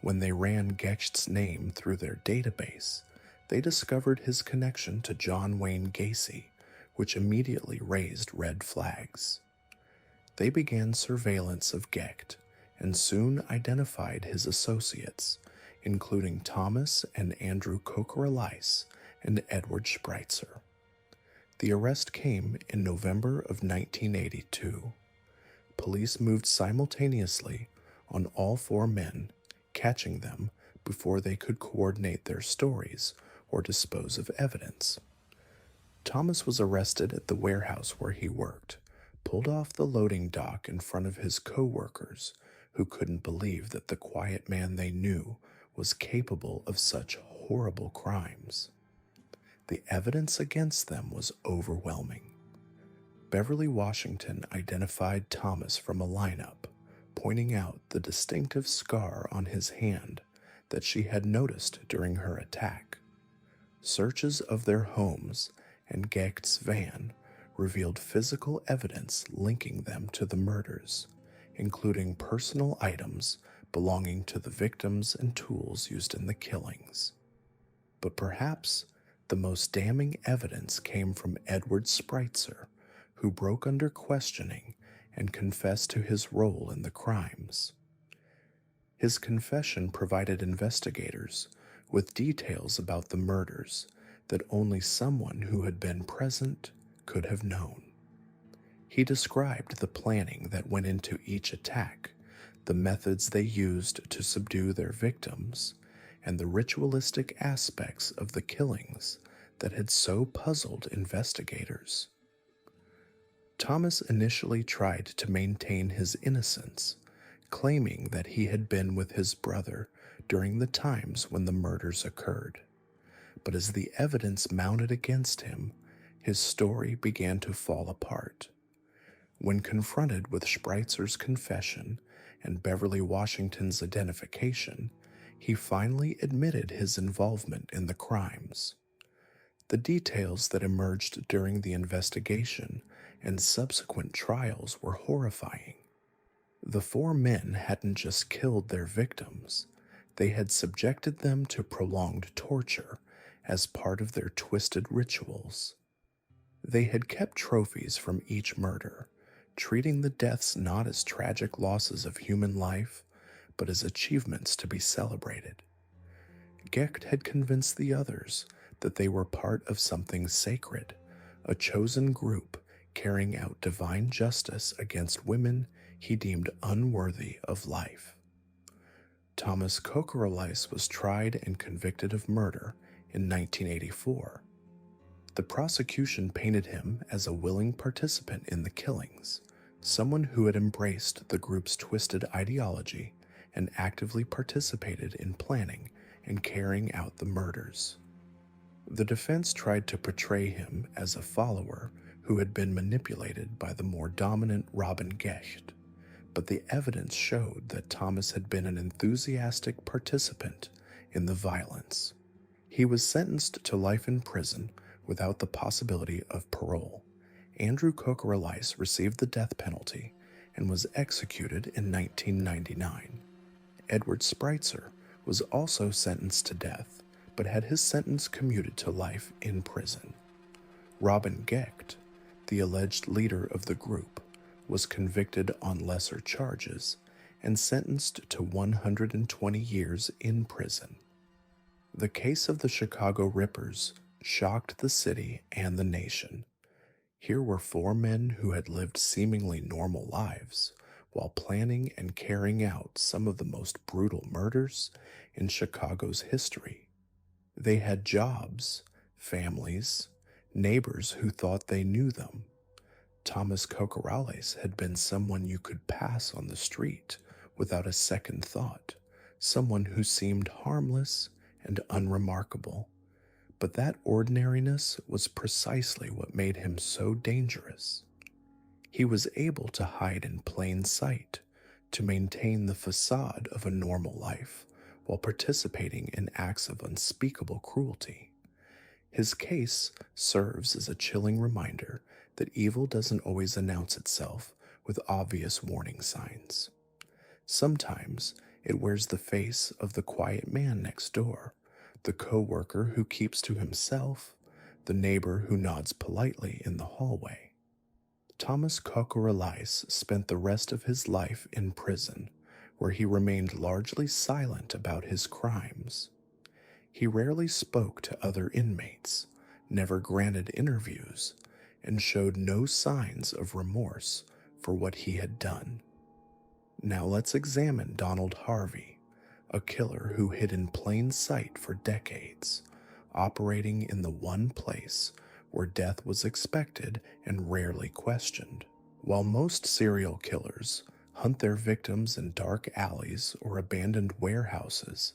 When they ran Gecht's name through their database, they discovered his connection to John Wayne Gacy, which immediately raised red flags. They began surveillance of Gecht and soon identified his associates, including Thomas and Andrew Cocorales and Edward Spreitzer. The arrest came in November of 1982. Police moved simultaneously on all four men, catching them before they could coordinate their stories or dispose of evidence. Thomas was arrested at the warehouse where he worked, pulled off the loading dock in front of his co-workers, who couldn't believe that the quiet man they knew was capable of such horrible crimes. The evidence against them was overwhelming. Beverly, Washington identified Thomas from a lineup, pointing out the distinctive scar on his hand that she had noticed during her attack. Searches of their homes and Gecht's van revealed physical evidence linking them to the murders, including personal items belonging to the victims and tools used in the killings. But perhaps the most damning evidence came from Edward Spreitzer, who broke under questioning and confessed to his role in the crimes. His confession provided investigators with details about the murders that only someone who had been present could have known. He described the planning that went into each attack, the methods they used to subdue their victims, and the ritualistic aspects of the killings that had so puzzled investigators. Thomas initially tried to maintain his innocence, claiming that he had been with his brother during the times when the murders occurred. But as the evidence mounted against him, his story began to fall apart. When confronted with Spreitzer's confession and Beverly Washington's identification, he finally admitted his involvement in the crimes. The details that emerged during the investigation and subsequent trials were horrifying. The four men hadn't just killed their victims, they had subjected them to prolonged torture as part of their twisted rituals. They had kept trophies from each murder, treating the deaths not as tragic losses of human life, but as achievements to be celebrated. Gecht had convinced the others that they were part of something sacred, a chosen group carrying out divine justice against women he deemed unworthy of life. Thomas Cocorales was tried and convicted of murder in 1984. The prosecution painted him as a willing participant in the killings, someone who had embraced the group's twisted ideology and actively participated in planning and carrying out the murders. The defense tried to portray him as a follower who had been manipulated by the more dominant Robin Gecht, but the evidence showed that Thomas had been an enthusiastic participant in the violence. He was sentenced to life in prison without the possibility of parole. Andrew Coquerelice received the death penalty and was executed in 1999. Edward Spreitzer was also sentenced to death, but had his sentence commuted to life in prison. Robin Gecht, the alleged leader of the group, was convicted on lesser charges and sentenced to 120 years in prison. The case of the Chicago Rippers shocked the city and the nation. Here were four men who had lived seemingly normal lives while planning and carrying out some of the most brutal murders in Chicago's history. They had jobs, families, neighbors who thought they knew them. Thomas Coquerelice had been someone you could pass on the street without a second thought, someone who seemed harmless and unremarkable. But that ordinariness was precisely what made him so dangerous. He was able to hide in plain sight, to maintain the facade of a normal life while participating in acts of unspeakable cruelty. His case serves as a chilling reminder that evil doesn't always announce itself with obvious warning signs. Sometimes it wears the face of the quiet man next door, the co-worker who keeps to himself, the neighbor who nods politely in the hallway. Thomas Coquerelice spent the rest of his life in prison, where he remained largely silent about his crimes. He rarely spoke to other inmates, never granted interviews, and showed no signs of remorse for what he had done. Now let's examine Donald Harvey, a killer who hid in plain sight for decades, operating in the one place where death was expected and rarely questioned. While most serial killers hunt their victims in dark alleys or abandoned warehouses,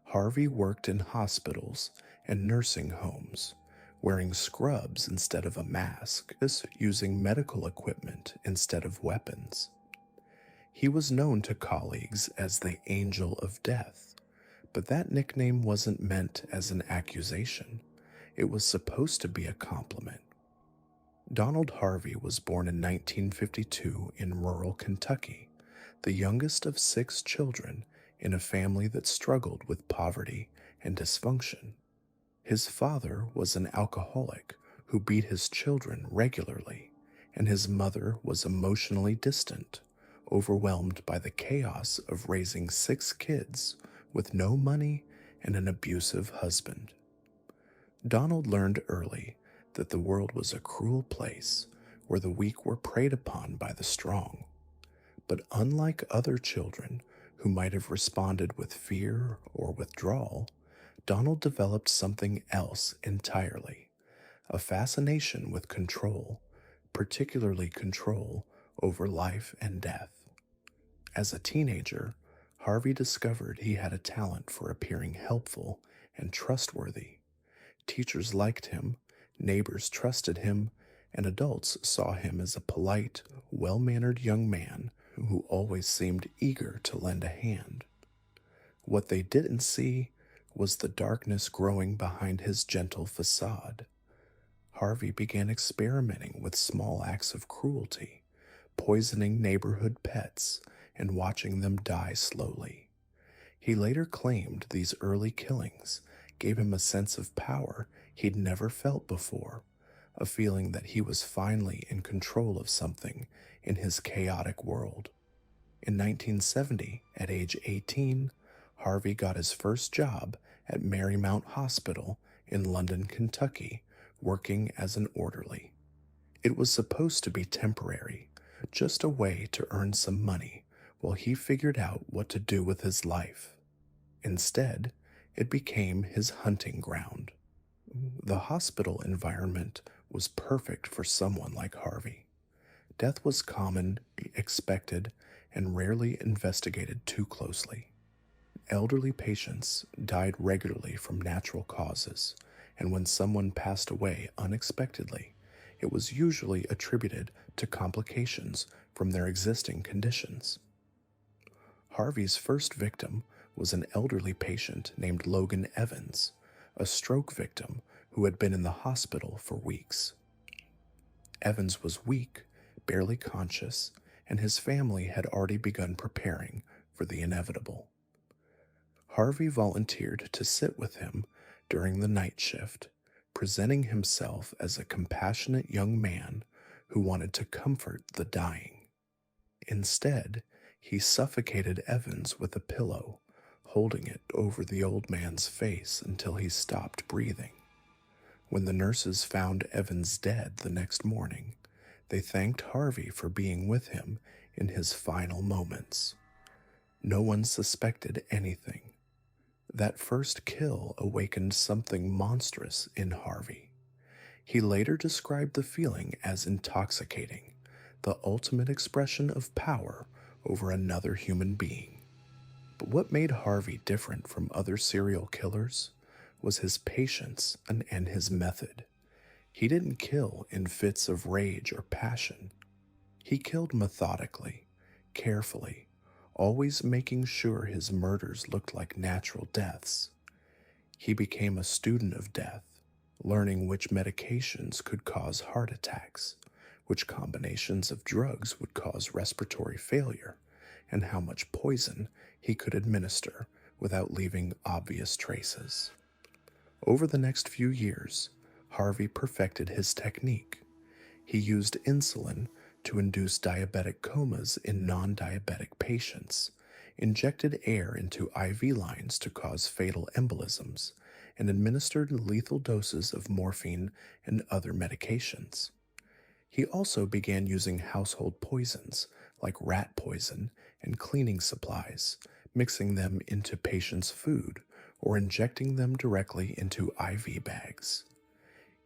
Harvey worked in hospitals and nursing homes, wearing scrubs instead of a mask, using medical equipment instead of weapons. He was known to colleagues as the Angel of Death, but that nickname wasn't meant as an accusation. It was supposed to be a compliment. Donald Harvey was born in 1952 in rural Kentucky, the youngest of 6 children in a family that struggled with poverty and dysfunction. His father was an alcoholic who beat his children regularly, and his mother was emotionally distant, overwhelmed by the chaos of raising 6 kids with no money and an abusive husband. Donald learned early that the world was a cruel place where the weak were preyed upon by the strong. But unlike other children who might have responded with fear or withdrawal, Donald developed something else entirely, a fascination with control, particularly control over life and death. As a teenager, Harvey discovered he had a talent for appearing helpful and trustworthy. Teachers liked him, neighbors trusted him, and adults saw him as a polite, well-mannered young man who always seemed eager to lend a hand. What they didn't see was the darkness growing behind his gentle facade. Harvey began experimenting with small acts of cruelty, poisoning neighborhood pets and watching them die slowly. He later claimed these early killings gave him a sense of power he'd never felt before, a feeling that he was finally in control of something in his chaotic world. In 1970, at age 18, Harvey got his first job at Marymount Hospital in London, Kentucky, working as an orderly. It was supposed to be temporary, just a way to earn some money while he figured out what to do with his life. Instead, it became his hunting ground. The hospital environment was perfect for someone like Harvey. Death was common, expected, and rarely investigated too closely. Elderly patients died regularly from natural causes, and when someone passed away unexpectedly, it was usually attributed to complications from their existing conditions. Harvey's first victim was an elderly patient named Logan Evans, a stroke victim who had been in the hospital for weeks. Evans was weak, barely conscious, and his family had already begun preparing for the inevitable. Harvey volunteered to sit with him during the night shift, presenting himself as a compassionate young man who wanted to comfort the dying. Instead, he suffocated Evans with a pillow, holding it over the old man's face until he stopped breathing. When the nurses found Evans dead the next morning, they thanked Harvey for being with him in his final moments. No one suspected anything. That first kill awakened something monstrous in Harvey. He later described the feeling as intoxicating, the ultimate expression of power over another human being. But what made Harvey different from other serial killers was his patience and his method. He didn't kill in fits of rage or passion. He killed methodically, carefully, always making sure his murders looked like natural deaths. He became a student of death, learning which medications could cause heart attacks, which combinations of drugs would cause respiratory failure, and how much poison he could administer without leaving obvious traces. Over the next few years, Harvey perfected his technique. He used insulin to induce diabetic comas in non-diabetic patients, injected air into IV lines to cause fatal embolisms, and administered lethal doses of morphine and other medications. He also began using household poisons like rat poison and cleaning supplies, mixing them into patients' food or injecting them directly into IV bags.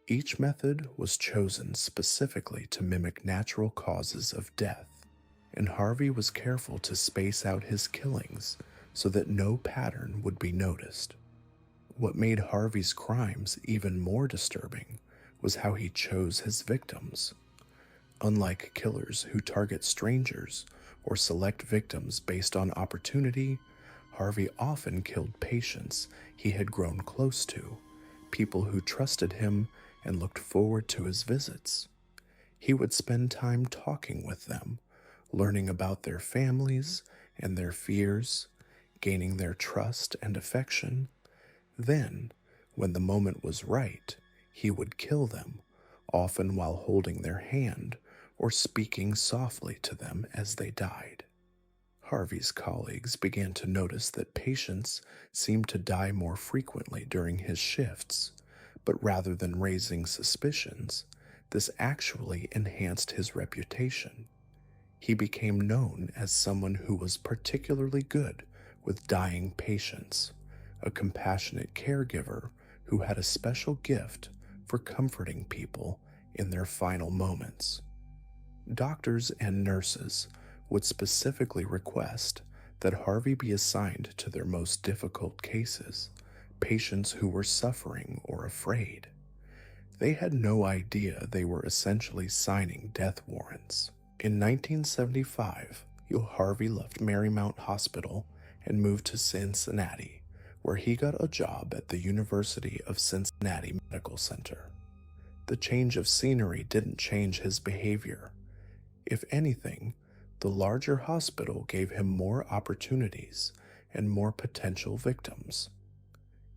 Each method was chosen specifically to mimic natural causes of death, and Harvey was careful to space out his killings so that no pattern would be noticed. What made Harvey's crimes even more disturbing was how he chose his victims. Unlike killers who target strangers or select victims based on opportunity, Harvey often killed patients he had grown close to, people who trusted him and looked forward to his visits. He would spend time talking with them, learning about their families and their fears, gaining their trust and affection. Then, when the moment was right, he would kill them, often while holding their hand or speaking softly to them as they died. Harvey's colleagues began to notice that patients seemed to die more frequently during his shifts, but rather than raising suspicions, this actually enhanced his reputation. He became known as someone who was particularly good with dying patients, a compassionate caregiver who had a special gift for comforting people in their final moments. Doctors and nurses would specifically request that Harvey be assigned to their most difficult cases, patients who were suffering or afraid. They had no idea they were essentially signing death warrants. In 1975, Harvey left Marymount Hospital and moved to Cincinnati, where he got a job at the University of Cincinnati Medical Center. The change of scenery didn't change his behavior. If anything, the larger hospital gave him more opportunities and more potential victims.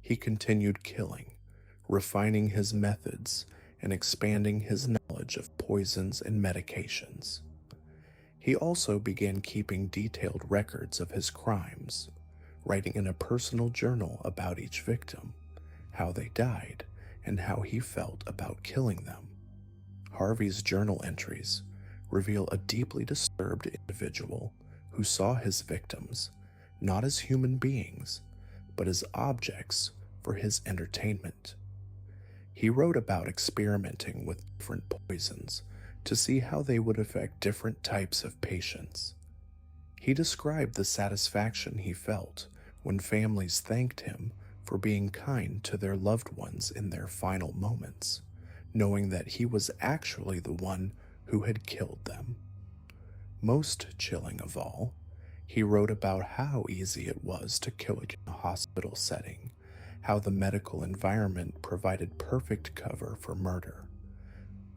He continued killing, refining his methods, and expanding his knowledge of poisons and medications. He also began keeping detailed records of his crimes, writing in a personal journal about each victim, how they died, and how he felt about killing them. Harvey's journal entries reveal a deeply disturbed individual who saw his victims not as human beings, but as objects for his entertainment. He wrote about experimenting with different poisons to see how they would affect different types of patients. He described the satisfaction he felt when families thanked him for being kind to their loved ones in their final moments, knowing that he was actually the one who had killed them. Most chilling of all, he wrote about how easy it was to kill in a hospital setting, how the medical environment provided perfect cover for murder.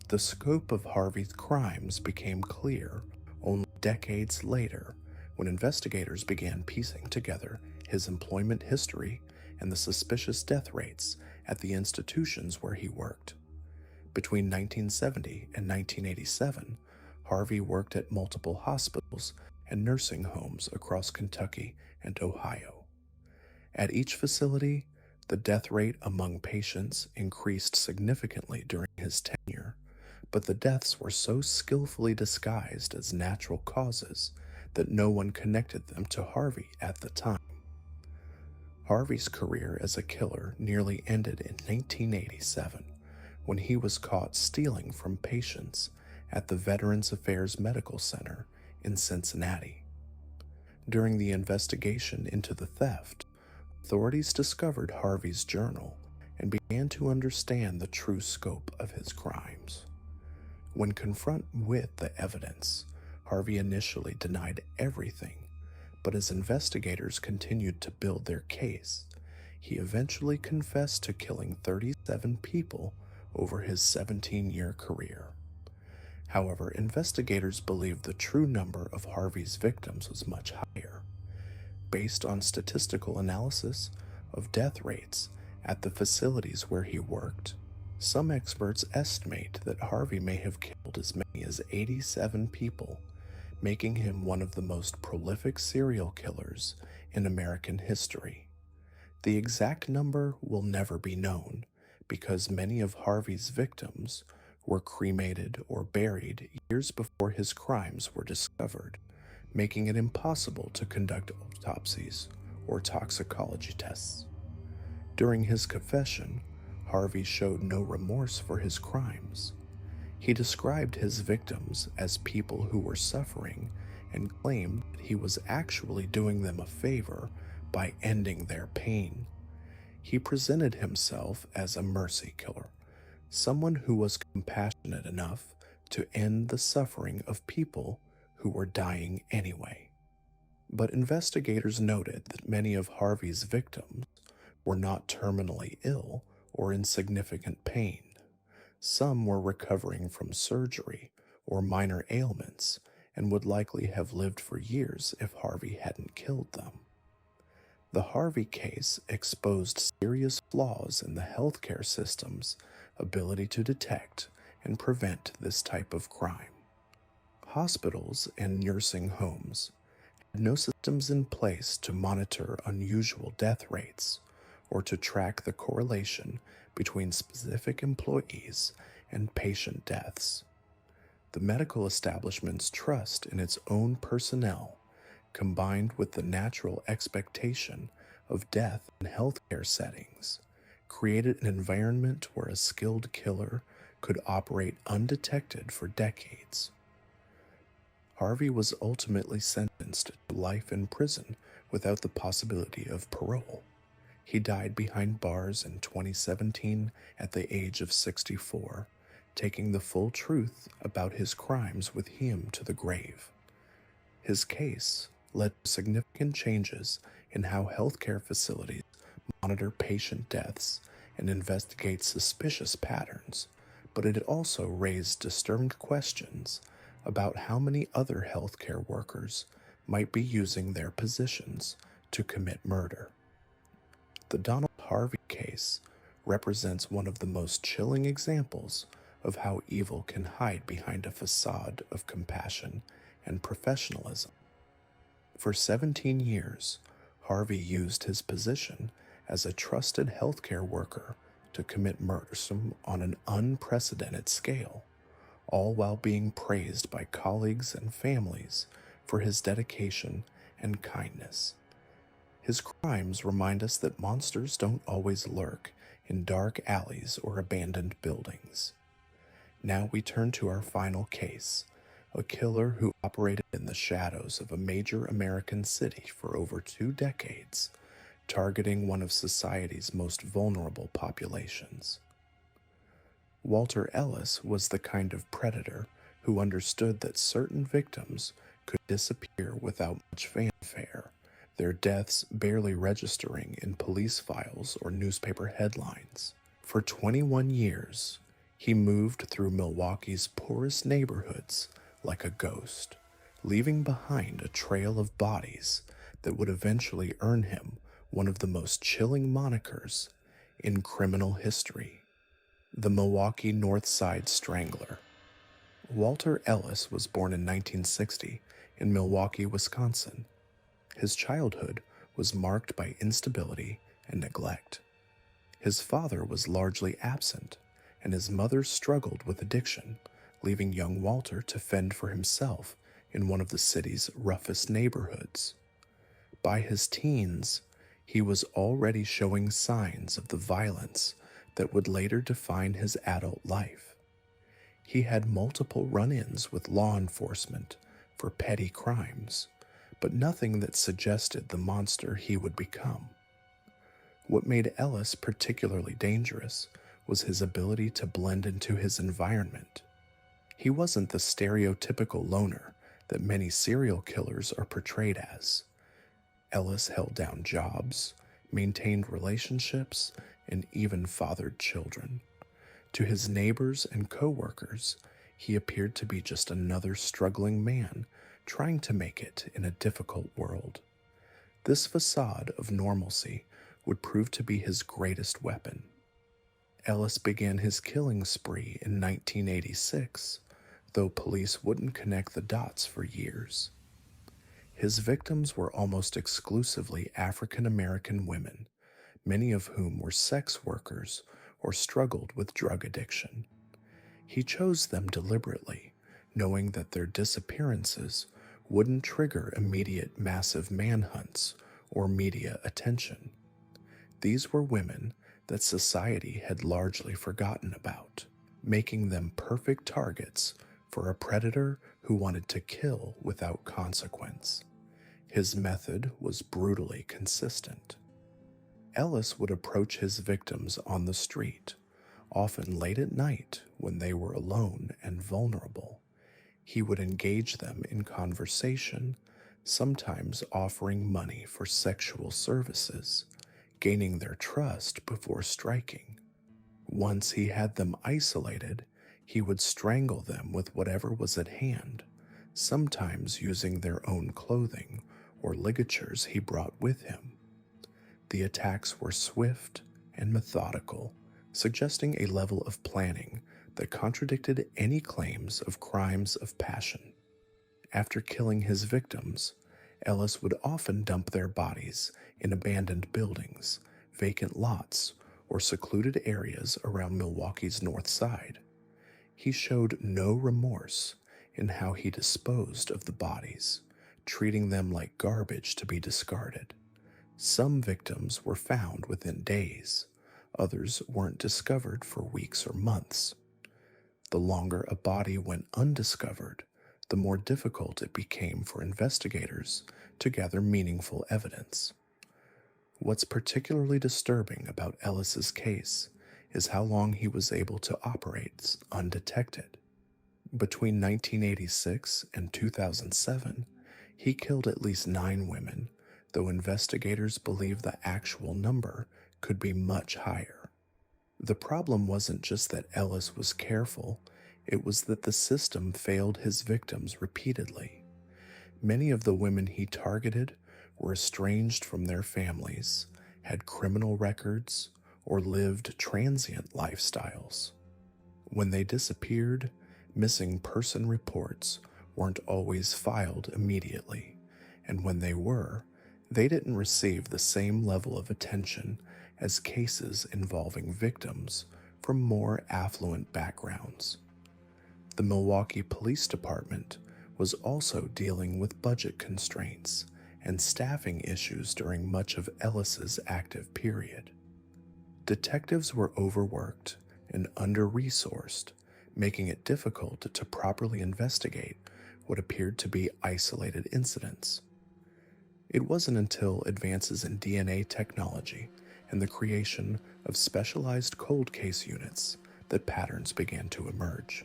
The scope of Harvey's crimes became clear only decades later when investigators began piecing together his employment history and the suspicious death rates at the institutions where he worked. Between 1970 and 1987, Harvey worked at multiple hospitals and nursing homes across Kentucky and Ohio. At each facility, the death rate among patients increased significantly during his tenure, but the deaths were so skillfully disguised as natural causes that no one connected them to Harvey at the time. Harvey's career as a killer nearly ended in 1987 when he was caught stealing from patients at the Veterans Affairs Medical Center in Cincinnati. During the investigation into the theft, authorities discovered Harvey's journal and began to understand the true scope of his crimes. When confronted with the evidence, Harvey initially denied everything, but as investigators continued to build their case, he eventually confessed to killing 37 people over his 17-year career. However, investigators believed the true number of Harvey's victims was much higher. Based on statistical analysis of death rates at the facilities where he worked, some experts estimate that Harvey may have killed as many as 87 people, making him one of the most prolific serial killers in American history. The exact number will never be known because many of Harvey's victims were cremated or buried years before his crimes were discovered, making it impossible to conduct autopsies or toxicology tests. During his confession, Harvey showed no remorse for his crimes. He described his victims as people who were suffering and claimed that he was actually doing them a favor by ending their pain. He presented himself as a mercy killer, someone who was compassionate enough to end the suffering of people who were dying anyway. But investigators noted that many of Harvey's victims were not terminally ill or in significant pain. Some were recovering from surgery or minor ailments and would likely have lived for years if Harvey hadn't killed them. The Harvey case exposed serious flaws in the healthcare system's ability to detect and prevent this type of crime. Hospitals and nursing homes had no systems in place to monitor unusual death rates or to track the correlation between specific employees and patient deaths. The medical establishment's trust in its own personnel, combined with the natural expectation of death in healthcare settings, created an environment where a skilled killer could operate undetected for decades. Harvey was ultimately sentenced to life in prison without the possibility of parole. He died behind bars in 2017 at the age of 64, taking the full truth about his crimes with him to the grave. His case led to significant changes in how healthcare facilities monitor patient deaths and investigate suspicious patterns, but it also raised disturbing questions about how many other healthcare workers might be using their positions to commit murder. The Donald Harvey case represents one of the most chilling examples of how evil can hide behind a facade of compassion and professionalism. For 17 years, Harvey used his position as a trusted healthcare worker to commit murders on an unprecedented scale, all while being praised by colleagues and families for his dedication and kindness. His crimes remind us that monsters don't always lurk in dark alleys or abandoned buildings. Now we turn to our final case, a killer who operated in the shadows of a major American city for over 2 decades, targeting one of society's most vulnerable populations. Walter Ellis was the kind of predator who understood that certain victims could disappear without much fanfare, their deaths barely registering in police files or newspaper headlines. For 21 years, he moved through Milwaukee's poorest neighborhoods like a ghost, leaving behind a trail of bodies that would eventually earn him one of the most chilling monikers in criminal history: the Milwaukee North Side Strangler. Walter Ellis was born in 1960 in Milwaukee, Wisconsin. His childhood was marked by instability and neglect. His father was largely absent, and his mother struggled with addiction, leaving young Walter to fend for himself in one of the city's roughest neighborhoods. By his teens, he was already showing signs of the violence that would later define his adult life. He had multiple run-ins with law enforcement for petty crimes, but nothing that suggested the monster he would become. What made Ellis particularly dangerous was his ability to blend into his environment. He wasn't the stereotypical loner that many serial killers are portrayed as. Ellis held down jobs, maintained relationships, and even fathered children. To his neighbors and co-workers, he appeared to be just another struggling man trying to make it in a difficult world. This facade of normalcy would prove to be his greatest weapon. Ellis began his killing spree in 1986, though police wouldn't connect the dots for years. His victims were almost exclusively African American women, many of whom were sex workers or struggled with drug addiction. He chose them deliberately, knowing that their disappearances wouldn't trigger immediate massive manhunts or media attention. These were women that society had largely forgotten about, making them perfect targets for a predator who wanted to kill without consequence. His method was brutally consistent. Ellis would approach his victims on the street, often late at night when they were alone and vulnerable. He would engage them in conversation, sometimes offering money for sexual services, gaining their trust before striking. Once he had them isolated, he would strangle them with whatever was at hand, sometimes using their own clothing or ligatures he brought with him. The attacks were swift and methodical, suggesting a level of planning that contradicted any claims of crimes of passion. After killing his victims, Ellis would often dump their bodies in abandoned buildings, vacant lots, or secluded areas around Milwaukee's North Side. He showed no remorse in how he disposed of the bodies, treating them like garbage to be discarded. Some victims were found within days, others weren't discovered for weeks or months. The longer a body went undiscovered, the more difficult it became for investigators to gather meaningful evidence. What's particularly disturbing about Ellis's case is how long he was able to operate undetected. Between 1986 and 2007, he killed at least 9 women, though investigators believe the actual number could be much higher. The problem wasn't just that Ellis was careful, it was that the system failed his victims repeatedly. Many of the women he targeted were estranged from their families, had criminal records, or lived transient lifestyles. When they disappeared, missing person reports weren't always filed immediately, and when they were, they didn't receive the same level of attention as cases involving victims from more affluent backgrounds. The Milwaukee Police Department was also dealing with budget constraints and staffing issues during much of Ellis's active period. Detectives were overworked and under-resourced, making it difficult to properly investigate what appeared to be isolated incidents. It wasn't until advances in DNA technology and the creation of specialized cold case units that patterns began to emerge.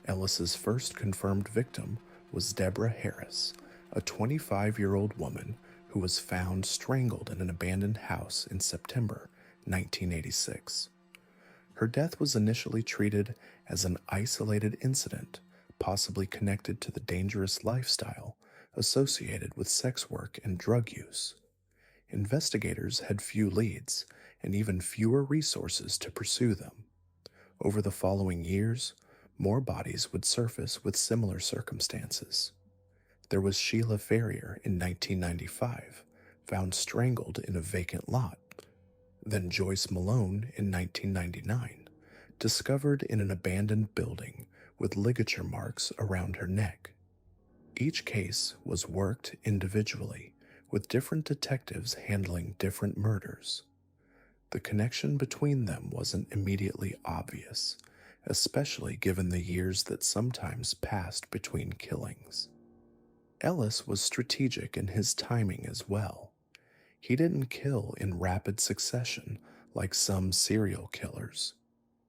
Ellis's first confirmed victim was Deborah Harris, a 25-year-old woman who who was found strangled in an abandoned house in September 1986. Her death was initially treated as an isolated incident, possibly connected to the dangerous lifestyle associated with sex work and drug use. Investigators had few leads and even fewer resources to pursue them. Over the following years, more bodies would surface with similar circumstances. There was Sheila Ferrier in 1995, found strangled in a vacant lot. Then Joyce Malone in 1999, discovered in an abandoned building with ligature marks around her neck. Each case was worked individually, with different detectives handling different murders. The connection between them wasn't immediately obvious, especially given the years that sometimes passed between killings. Ellis was strategic in his timing as well. He didn't kill in rapid succession like some serial killers.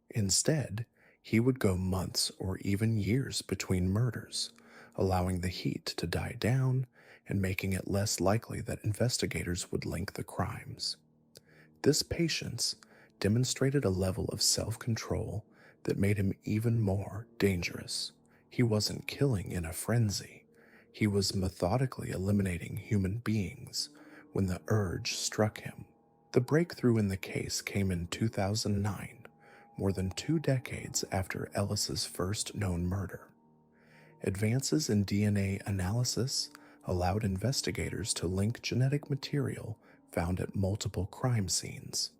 Instead, he would go months or even years between murders, allowing the heat to die down and making it less likely that investigators would link the crimes. This patience demonstrated a level of self-control that made him even more dangerous. He wasn't killing in a frenzy. He was methodically eliminating human beings when the urge struck him. The breakthrough in the case came in 2009, more than 2 decades after Ellis's first known murder. Advances in DNA analysis allowed investigators to link genetic material found at multiple crime scenes.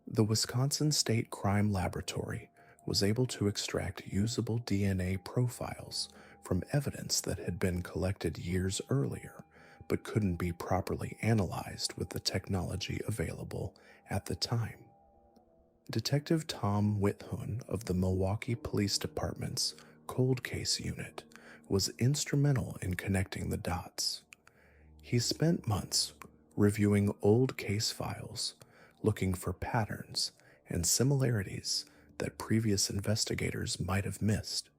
The Wisconsin State Crime Laboratory was able to extract usable DNA profiles from evidence that had been collected years earlier but couldn't be properly analyzed with the technology available at the time. Detective Tom Whithun of the Milwaukee Police Department's Cold Case Unit was instrumental in connecting the dots. He spent months reviewing old case files, looking for patterns and similarities that previous investigators might have missed.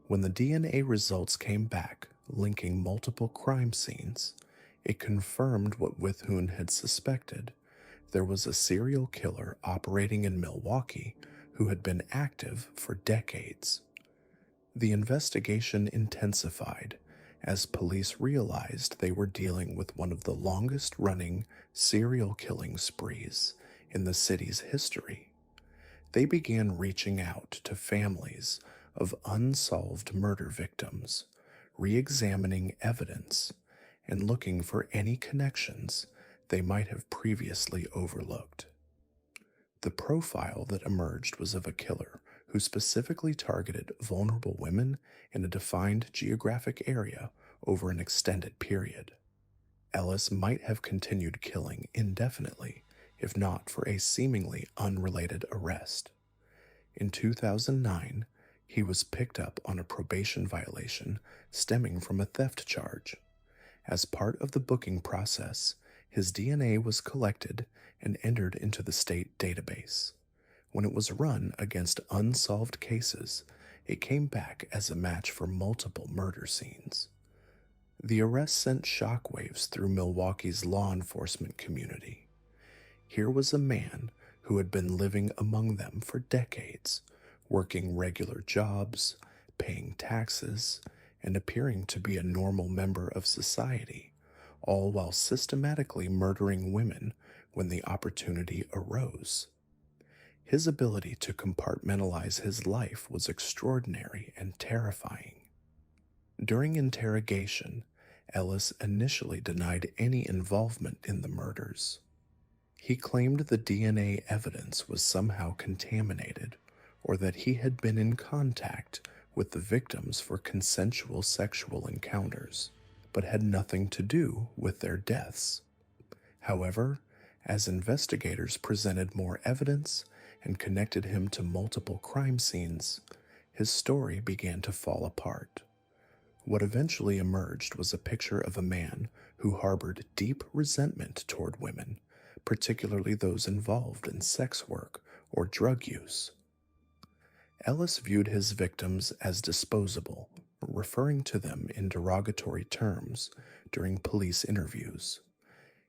When the DNA results came back linking multiple crime scenes, it confirmed what Whithun had suspected. There was a serial killer operating in Milwaukee who had been active for decades. The investigation intensified as police realized they were dealing with one of the longest-running serial killing sprees in the city's history. They began reaching out to families of unsolved murder victims, re-examining evidence, and looking for any connections they might have previously overlooked. The profile that emerged was of a killer who specifically targeted vulnerable women in a defined geographic area over an extended period. Ellis might have continued killing indefinitely, if not for a seemingly unrelated arrest. In 2009, he was picked up on a probation violation stemming from a theft charge. As part of the booking process, his DNA was collected and entered into the state database. When it was run against unsolved cases, it came back as a match for multiple murder scenes. The arrest sent shockwaves through Milwaukee's law enforcement community. Here was a man who had been living among them for decades, working regular jobs, paying taxes, and appearing to be a normal member of society, all while systematically murdering women when the opportunity arose. His ability to compartmentalize his life was extraordinary and terrifying. During interrogation, Ellis initially denied any involvement in the murders. He claimed the DNA evidence was somehow contaminated, or that he had been in contact with the victims for consensual sexual encounters, but had nothing to do with their deaths. However, as investigators presented more evidence and connected him to multiple crime scenes, his story began to fall apart. What eventually emerged was a picture of a man who harbored deep resentment toward women, particularly those involved in sex work or drug use. Ellis viewed his victims as disposable, referring to them in derogatory terms during police interviews.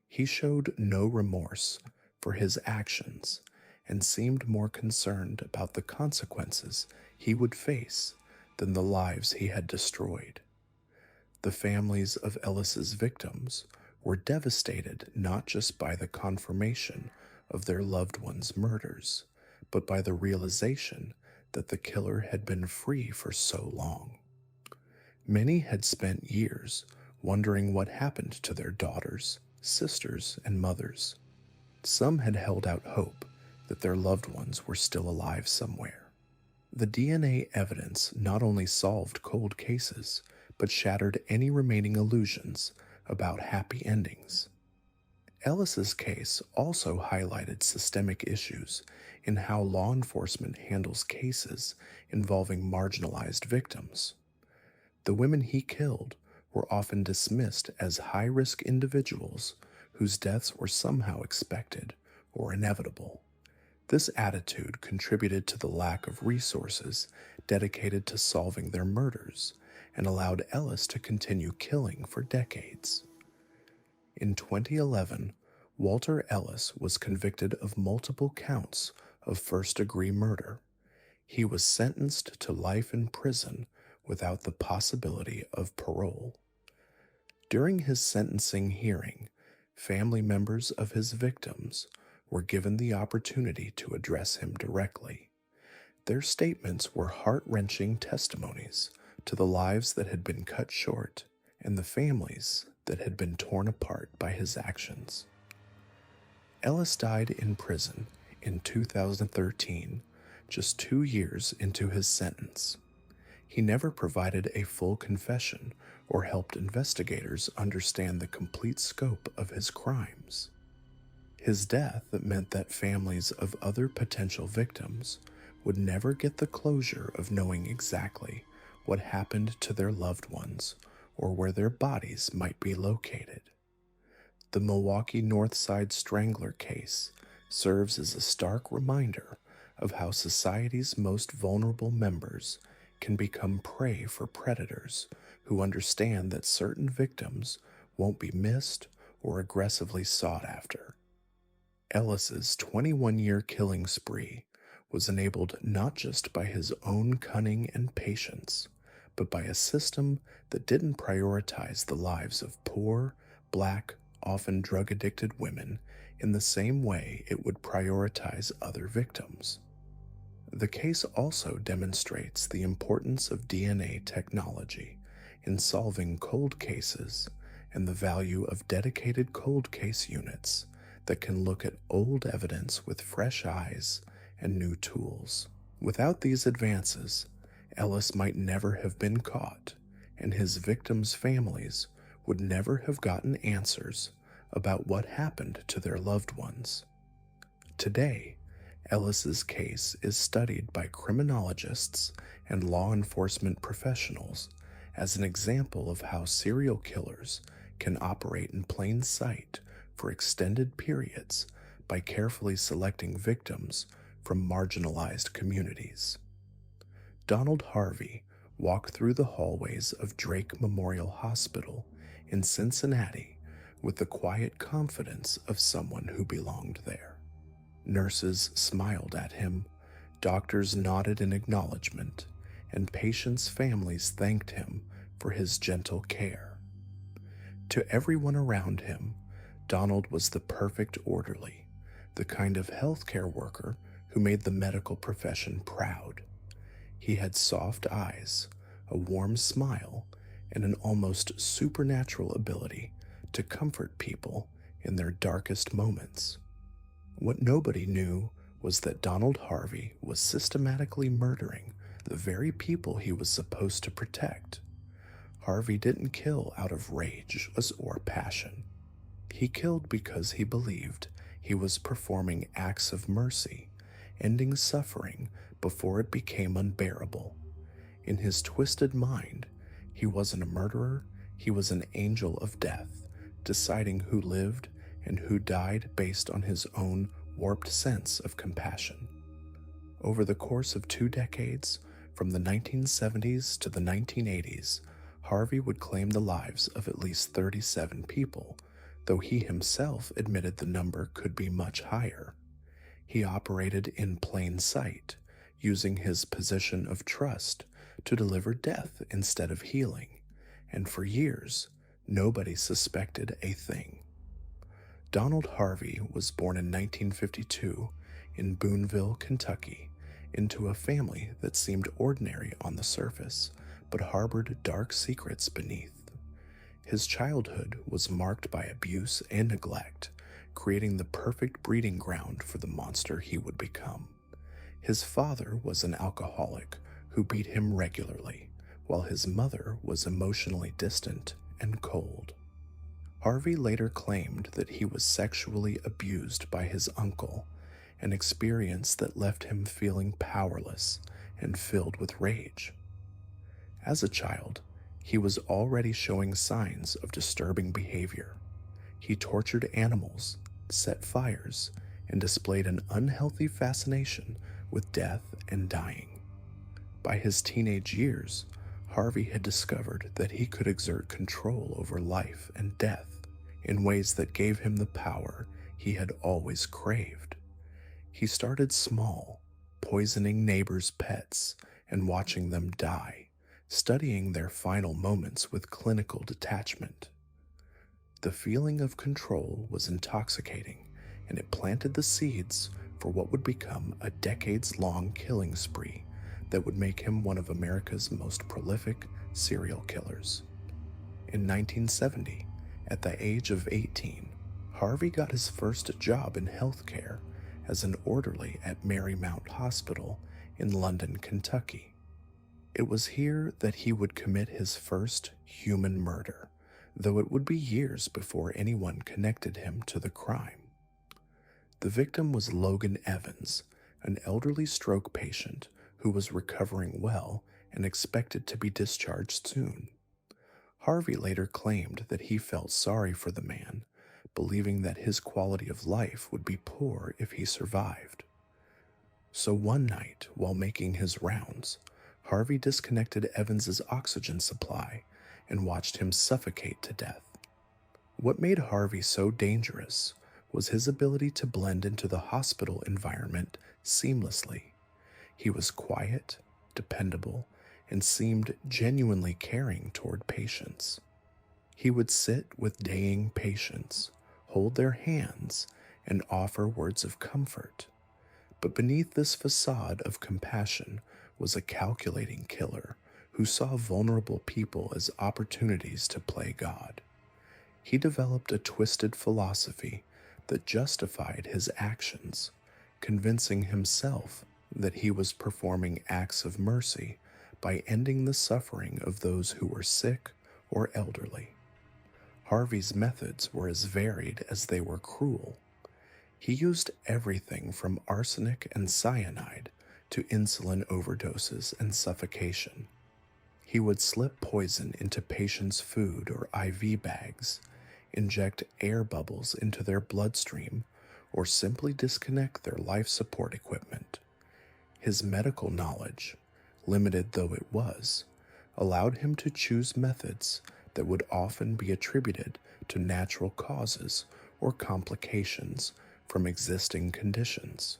He showed no remorse for his actions and seemed more concerned about the consequences he would face than the lives he had destroyed. The families of Ellis's victims were devastated not just by the confirmation of their loved ones' murders, but by the realization that the killer had been free for so long. Many had spent years wondering what happened to their daughters, sisters, and mothers. Some had held out hope that their loved ones were still alive somewhere. The DNA evidence not only solved cold cases, but shattered any remaining illusions about happy endings. Ellis's case also highlighted systemic issues in how law enforcement handles cases involving marginalized victims. The women he killed were often dismissed as high-risk individuals whose deaths were somehow expected or inevitable. This attitude contributed to the lack of resources dedicated to solving their murders and allowed Ellis to continue killing for decades. In 2011, Walter Ellis was convicted of multiple counts of first-degree murder. He was sentenced to life in prison without the possibility of parole. During his sentencing hearing, family members of his victims were given the opportunity to address him directly. Their statements were heart-wrenching testimonies to the lives that had been cut short and the families that had been torn apart by his actions. Ellis died in prison in 2013, just 2 years into his sentence. He never provided a full confession or helped investigators understand the complete scope of his crimes. His death meant that families of other potential victims would never get the closure of knowing exactly what happened to their loved ones or where their bodies might be located. The Milwaukee North Side Strangler case serves as a stark reminder of how society's most vulnerable members can become prey for predators who understand that certain victims won't be missed or aggressively sought after. Ellis's 21-year killing spree was enabled not just by his own cunning and patience, but by a system that didn't prioritize the lives of poor, black, often drug-addicted women in the same way it would prioritize other victims. The case also demonstrates the importance of DNA technology in solving cold cases and the value of dedicated cold case units that can look at old evidence with fresh eyes and new tools. Without these advances, Ellis might never have been caught, and his victims' families would never have gotten answers about what happened to their loved ones. Today, Ellis's case is studied by criminologists and law enforcement professionals as an example of how serial killers can operate in plain sight for extended periods by carefully selecting victims from marginalized communities. Donald Harvey walked through the hallways of Drake Memorial Hospital in Cincinnati with the quiet confidence of someone who belonged there. Nurses smiled at him, doctors nodded in acknowledgement, and patients' families thanked him for his gentle care. To everyone around him, Donald was the perfect orderly, the kind of healthcare worker who made the medical profession proud. He had soft eyes, a warm smile, and an almost supernatural ability to comfort people in their darkest moments. What nobody knew was that Donald Harvey was systematically murdering the very people he was supposed to protect. Harvey didn't kill out of rage or passion. He killed because he believed he was performing acts of mercy, ending suffering before it became unbearable. In his twisted mind, he wasn't a murderer, he was an angel of death, deciding who lived and who died based on his own warped sense of compassion. Over the course of 2 decades, from the 1970s to the 1980s, Harvey would claim the lives of at least 37 people, though he himself admitted the number could be much higher. He operated in plain sight, using his position of trust to deliver death instead of healing, and for years, nobody suspected a thing. Donald Harvey was born in 1952 in Boonville, Kentucky, into a family that seemed ordinary on the surface, but harbored dark secrets beneath. His childhood was marked by abuse and neglect, creating the perfect breeding ground for the monster he would become. His father was an alcoholic who beat him regularly, while his mother was emotionally distant and cold. Harvey later claimed that he was sexually abused by his uncle, an experience that left him feeling powerless and filled with rage. As a child, he was already showing signs of disturbing behavior. He tortured animals, set fires, and displayed an unhealthy fascination with death and dying. By his teenage years, Harvey had discovered that he could exert control over life and death in ways that gave him the power he had always craved. He started small, poisoning neighbors' pets and watching them die, studying their final moments with clinical detachment. The feeling of control was intoxicating, and it planted the seeds for what would become a decades-long killing spree that would make him one of America's most prolific serial killers. In 1970, at the age of 18, Harvey got his first job in healthcare as an orderly at Marymount Hospital in London, Kentucky. It was here that he would commit his first human murder, though it would be years before anyone connected him to the crime. The victim was Logan Evans, an elderly stroke patient who was recovering well and expected to be discharged soon. Harvey later claimed that he felt sorry for the man, believing that his quality of life would be poor if he survived. So one night, while making his rounds, Harvey disconnected Evans's oxygen supply and watched him suffocate to death. What made Harvey so dangerous was his ability to blend into the hospital environment seamlessly. He was quiet, dependable, and seemed genuinely caring toward patients. He would sit with dying patients, hold their hands, and offer words of comfort. But beneath this facade of compassion was a calculating killer who saw vulnerable people as opportunities to play God. He developed a twisted philosophy that justified his actions, convincing himself that he was performing acts of mercy by ending the suffering of those who were sick or elderly. Harvey's methods were as varied as they were cruel. He used everything from arsenic and cyanide to insulin overdoses and suffocation. He would slip poison into patients' food or IV bags, inject air bubbles into their bloodstream, or simply disconnect their life support equipment. His medical knowledge, limited though it was, allowed him to choose methods that would often be attributed to natural causes or complications from existing conditions.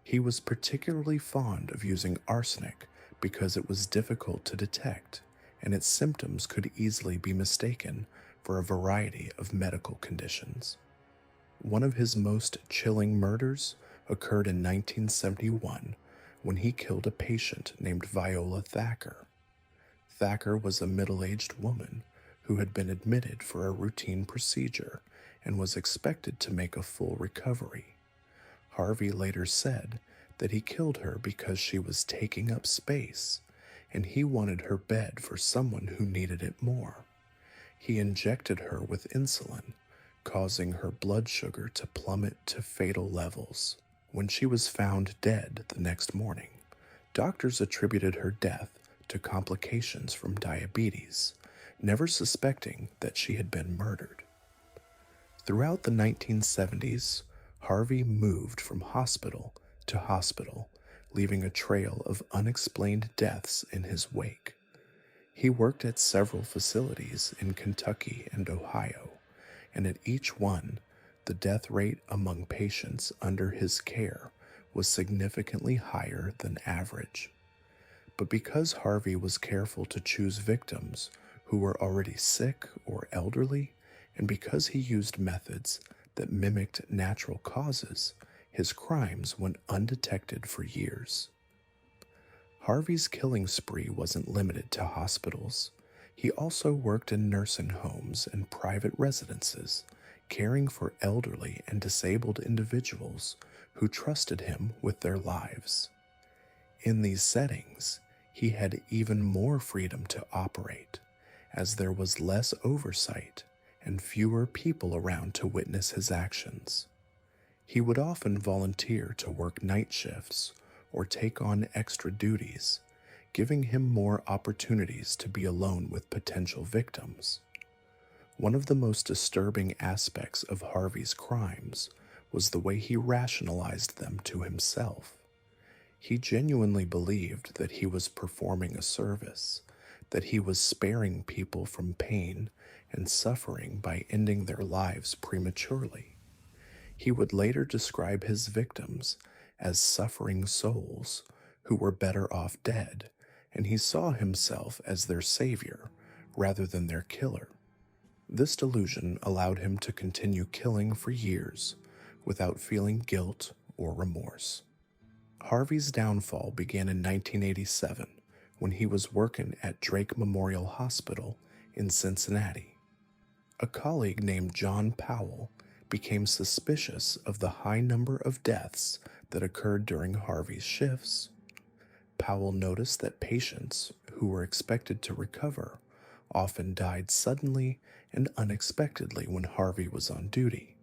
He was particularly fond of using arsenic because it was difficult to detect and its symptoms could easily be mistaken for a variety of medical conditions. One of his most chilling murders occurred in 1971 when he killed a patient named Viola Thacker. Thacker was a middle-aged woman who had been admitted for a routine procedure and was expected to make a full recovery. Harvey later said that he killed her because she was taking up space, and he wanted her bed for someone who needed it more. He injected her with insulin, causing her blood sugar to plummet to fatal levels. When she was found dead the next morning, doctors attributed her death to complications from diabetes, never suspecting that she had been murdered. Throughout the 1970s, Harvey moved from hospital to hospital, leaving a trail of unexplained deaths in his wake. He worked at several facilities in Kentucky and Ohio, and at each one, the death rate among patients under his care was significantly higher than average. But because Harvey was careful to choose victims who were already sick or elderly, and because he used methods that mimicked natural causes, his crimes went undetected for years. Harvey's killing spree wasn't limited to hospitals. He also worked in nursing homes and private residences, caring for elderly and disabled individuals who trusted him with their lives. In these settings, he had even more freedom to operate, as there was less oversight and fewer people around to witness his actions. He would often volunteer to work night shifts or take on extra duties, giving him more opportunities to be alone with potential victims. One of the most disturbing aspects of Harvey's crimes was the way he rationalized them to himself. He genuinely believed that he was performing a service, that he was sparing people from pain and suffering by ending their lives prematurely. He would later describe his victims as suffering souls who were better off dead, and he saw himself as their savior rather than their killer. This delusion allowed him to continue killing for years without feeling guilt or remorse. Harvey's downfall began in 1987 when he was working at Drake Memorial Hospital in Cincinnati. A colleague named John Powell became suspicious of the high number of deaths that occurred during Harvey's shifts. Powell noticed that patients who were expected to recover often died suddenly and unexpectedly when Harvey was on duty.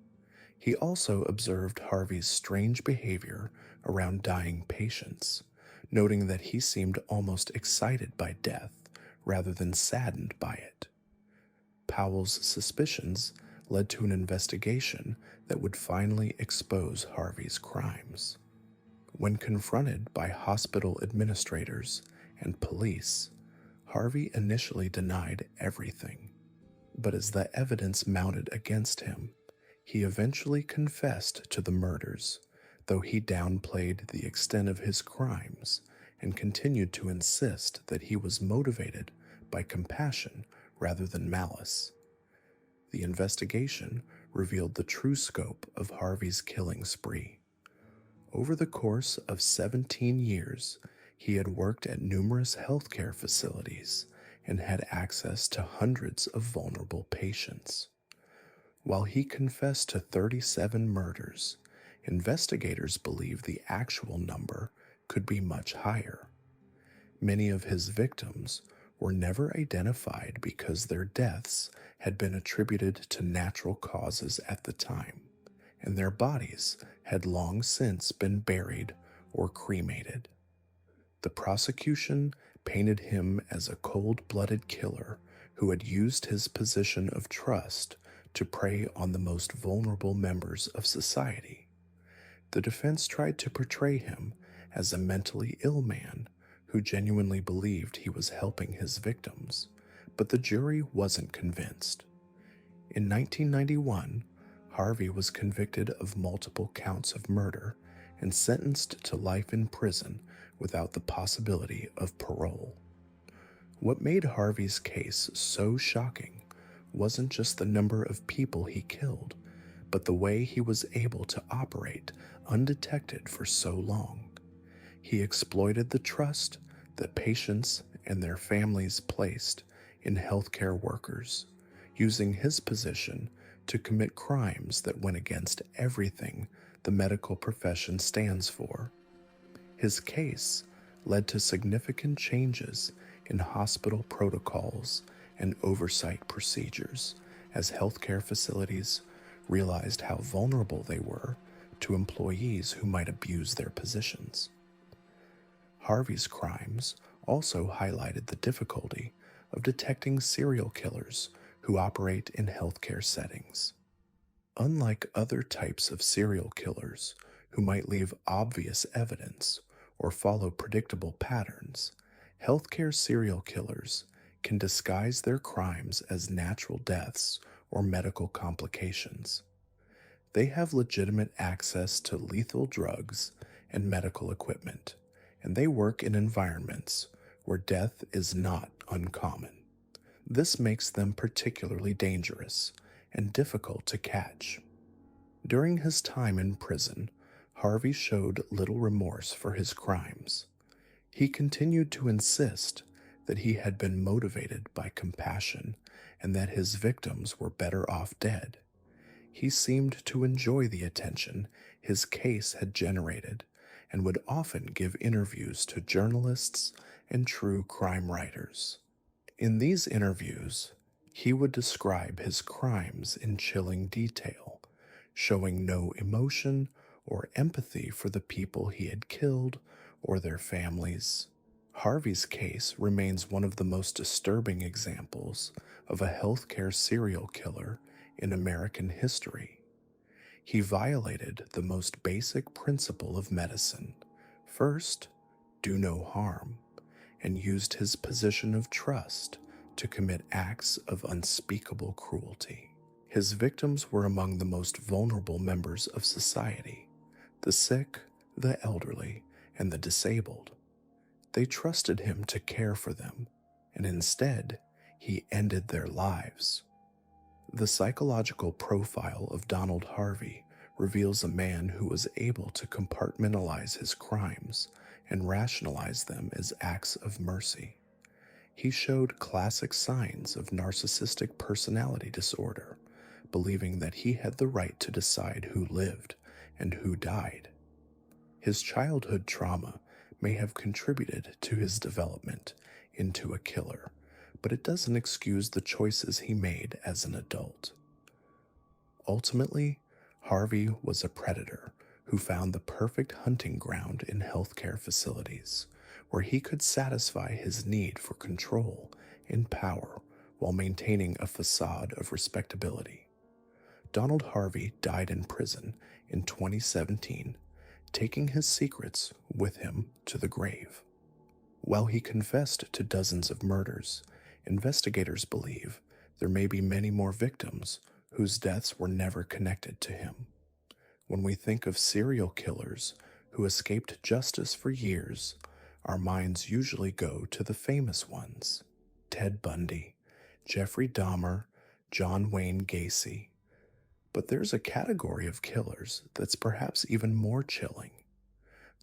He also observed Harvey's strange behavior around dying patients, noting that he seemed almost excited by death rather than saddened by it. Powell's suspicions led to an investigation that would finally expose Harvey's crimes. When confronted by hospital administrators and police, Harvey initially denied everything, but as the evidence mounted against him, he eventually confessed to the murders, though he downplayed the extent of his crimes and continued to insist that he was motivated by compassion rather than malice. The investigation revealed the true scope of Harvey's killing spree. Over the course of 17 years, he had worked at numerous healthcare facilities and had access to hundreds of vulnerable patients. While he confessed to 37 murders, investigators believe the actual number could be much higher. Many of his victims were never identified because their deaths had been attributed to natural causes at the time, and their bodies had long since been buried or cremated. The prosecution painted him as a cold-blooded killer who had used his position of trust to prey on the most vulnerable members of society. The defense tried to portray him as a mentally ill man who genuinely believed he was helping his victims, but the jury wasn't convinced. In 1991, Harvey was convicted of multiple counts of murder and sentenced to life in prison without the possibility of parole. What made Harvey's case so shocking wasn't just the number of people he killed, but the way he was able to operate undetected for so long. He exploited the trust that patients and their families placed in healthcare workers, using his position to commit crimes that went against everything the medical profession stands for. His case led to significant changes in hospital protocols and oversight procedures as healthcare facilities realized how vulnerable they were to employees who might abuse their positions. Harvey's crimes also highlighted the difficulty of detecting serial killers who operate in healthcare settings. Unlike other types of serial killers who might leave obvious evidence or follow predictable patterns, healthcare serial killers can disguise their crimes as natural deaths or medical complications. They have legitimate access to lethal drugs and medical equipment, and they work in environments where death is not uncommon. This makes them particularly dangerous and difficult to catch. During his time in prison, Harvey showed little remorse for his crimes. He continued to insist that he had been motivated by compassion and that his victims were better off dead. He seemed to enjoy the attention his case had generated and would often give interviews to journalists and true crime writers. In these interviews, he would describe his crimes in chilling detail, showing no emotion or empathy for the people he had killed or their families. Harvey's case remains one of the most disturbing examples of a healthcare serial killer in American history. He violated the most basic principle of medicine. First, do no harm, and used his position of trust to commit acts of unspeakable cruelty. His victims were among the most vulnerable members of society: the sick, the elderly, and the disabled. They trusted him to care for them, and instead, he ended their lives. The psychological profile of Donald Harvey reveals a man who was able to compartmentalize his crimes and rationalize them as acts of mercy. He showed classic signs of narcissistic personality disorder, believing that he had the right to decide who lived and who died. His childhood trauma may have contributed to his development into a killer, but it doesn't excuse the choices he made as an adult. Ultimately, Harvey was a predator who found the perfect hunting ground in healthcare facilities, where he could satisfy his need for control and power while maintaining a facade of respectability. Donald Harvey died in prison in 2017, taking his secrets with him to the grave. While he confessed to dozens of murders, investigators believe there may be many more victims whose deaths were never connected to him. When we think of serial killers who escaped justice for years, our minds usually go to the famous ones: Ted Bundy, Jeffrey Dahmer, John Wayne Gacy. But there's a category of killers that's perhaps even more chilling: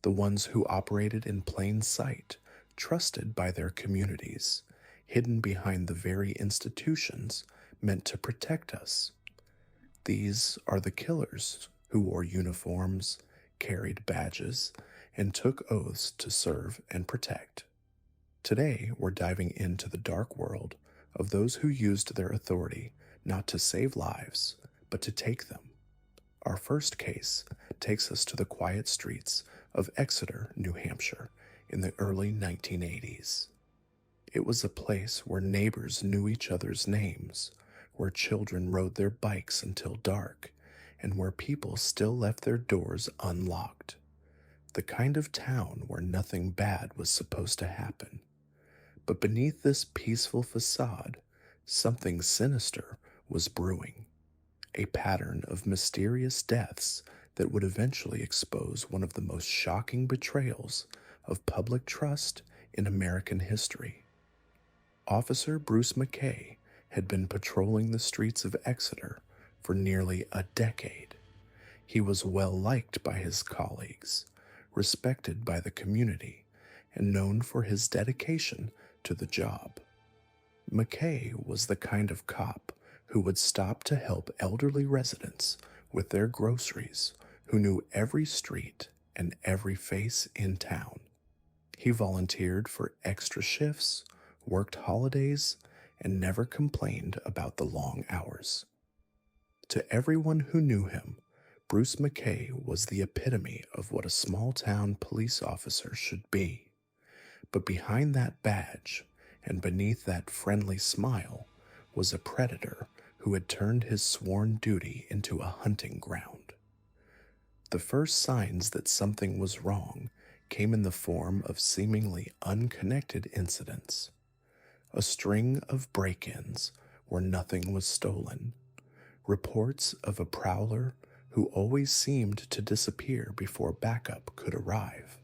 the ones who operated in plain sight, trusted by their communities, hidden behind the very institutions meant to protect us. These are the killers who wore uniforms, carried badges, and took oaths to serve and protect. Today, we're diving into the dark world of those who used their authority not to save lives, but to take them. Our first case takes us to the quiet streets of Exeter, New Hampshire, in the early 1980s. It was a place where neighbors knew each other's names, where children rode their bikes until dark, and where people still left their doors unlocked. The kind of town where nothing bad was supposed to happen. But beneath this peaceful facade, something sinister was brewing. A pattern of mysterious deaths that would eventually expose one of the most shocking betrayals of public trust in American history. Officer Bruce McKay had been patrolling the streets of Exeter for nearly a decade. He was well liked by his colleagues, respected by the community, and known for his dedication to the job. McKay was the kind of cop who would stop to help elderly residents with their groceries, who knew every street and every face in town. He volunteered for extra shifts, worked holidays, and never complained about the long hours. To everyone who knew him, Bruce McKay was the epitome of what a small-town police officer should be. But behind that badge, and beneath that friendly smile, was a predator who had turned his sworn duty into a hunting ground. The first signs that something was wrong came in the form of seemingly unconnected incidents. A string of break-ins where nothing was stolen, Reports of a prowler who always seemed to disappear before backup could arrive.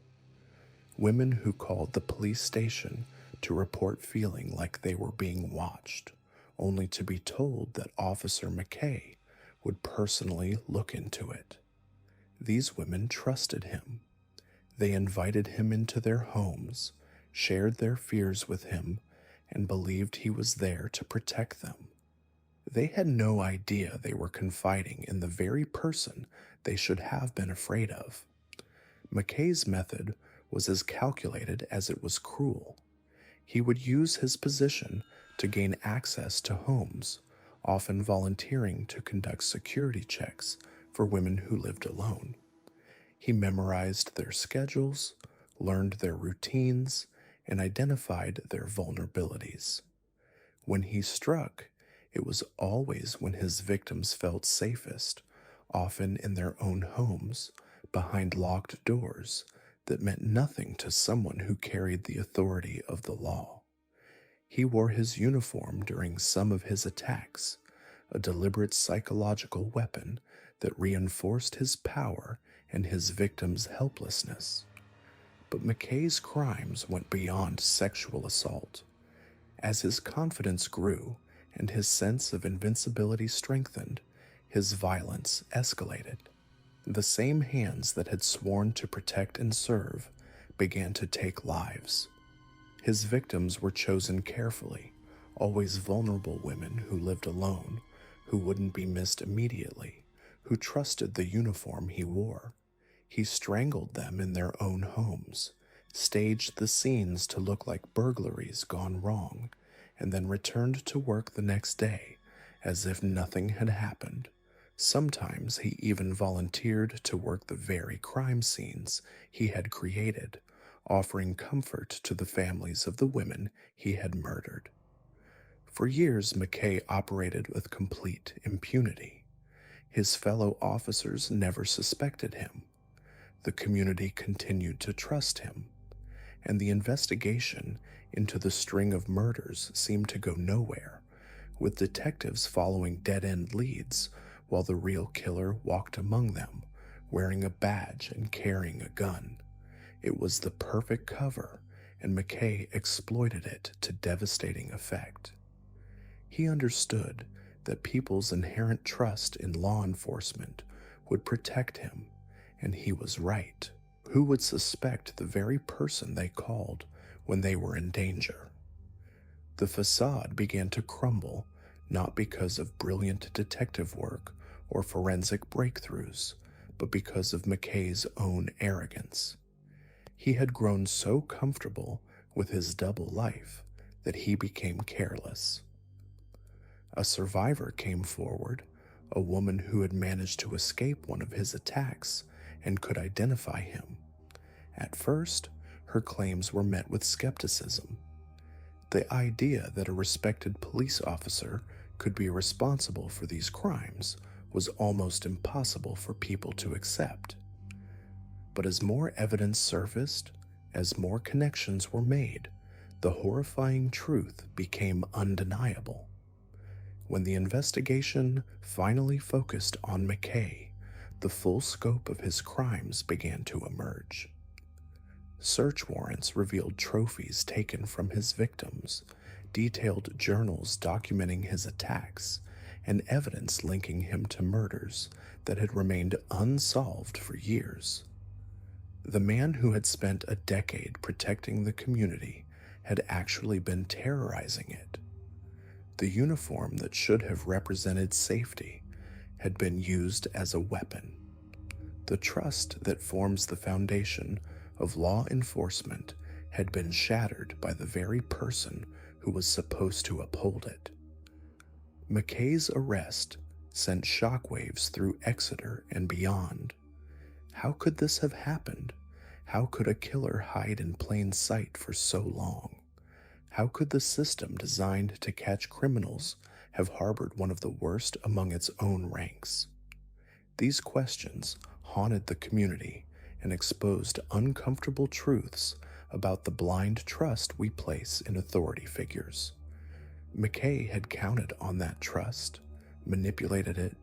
Women who called the police station to report feeling like they were being watched, only to be told that Officer McKay would personally look into it. These women trusted him. They invited him into their homes, shared their fears with him, and believed he was there to protect them. They had no idea they were confiding in the very person they should have been afraid of. McKay's method was as calculated as it was cruel. He would use his position to gain access to homes, often volunteering to conduct security checks for women who lived alone. He memorized their schedules, learned their routines, and identified their vulnerabilities. When he struck, it was always when his victims felt safest, often in their own homes, behind locked doors that meant nothing to someone who carried the authority of the law. He wore his uniform during some of his attacks, a deliberate psychological weapon that reinforced his power and his victims' helplessness. But McKay's crimes went beyond sexual assault. As his confidence grew and his sense of invincibility strengthened, his violence escalated. The same hands that had sworn to protect and serve began to take lives. His victims were chosen carefully, always vulnerable women who lived alone, who wouldn't be missed immediately, who trusted the uniform he wore. He strangled them in their own homes, staged the scenes to look like burglaries gone wrong, and then returned to work the next day as if nothing had happened. Sometimes he even volunteered to work the very crime scenes he had created, offering comfort to the families of the women he had murdered. For years, McKay operated with complete impunity. His fellow officers never suspected him. The community continued to trust him, and the investigation into the string of murders seemed to go nowhere, with detectives following dead-end leads while the real killer walked among them, wearing a badge and carrying a gun. It was the perfect cover, and McKay exploited it to devastating effect. He understood that people's inherent trust in law enforcement would protect him, and he was right. Who would suspect the very person they called when they were in danger? The facade began to crumble, not because of brilliant detective work or forensic breakthroughs, but because of McKay's own arrogance. He had grown so comfortable with his double life that he became careless. A survivor came forward, a woman who had managed to escape one of his attacks and could identify him. At first, her claims were met with skepticism. The idea that a respected police officer could be responsible for these crimes was almost impossible for people to accept. But as more evidence surfaced, as more connections were made, the horrifying truth became undeniable. When the investigation finally focused on McKay, the full scope of his crimes began to emerge. Search warrants revealed trophies taken from his victims, detailed journals documenting his attacks, and evidence linking him to murders that had remained unsolved for years. The man who had spent a decade protecting the community had actually been terrorizing it. The uniform that should have represented safety had been used as a weapon. The trust that forms the foundation of law enforcement had been shattered by the very person who was supposed to uphold it. McKay's arrest sent shockwaves through Exeter and beyond. How could this have happened? How could a killer hide in plain sight for so long? How could the system designed to catch criminals have harbored one of the worst among its own ranks? These questions haunted the community and exposed uncomfortable truths about the blind trust we place in authority figures. McKay had counted on that trust, manipulated it,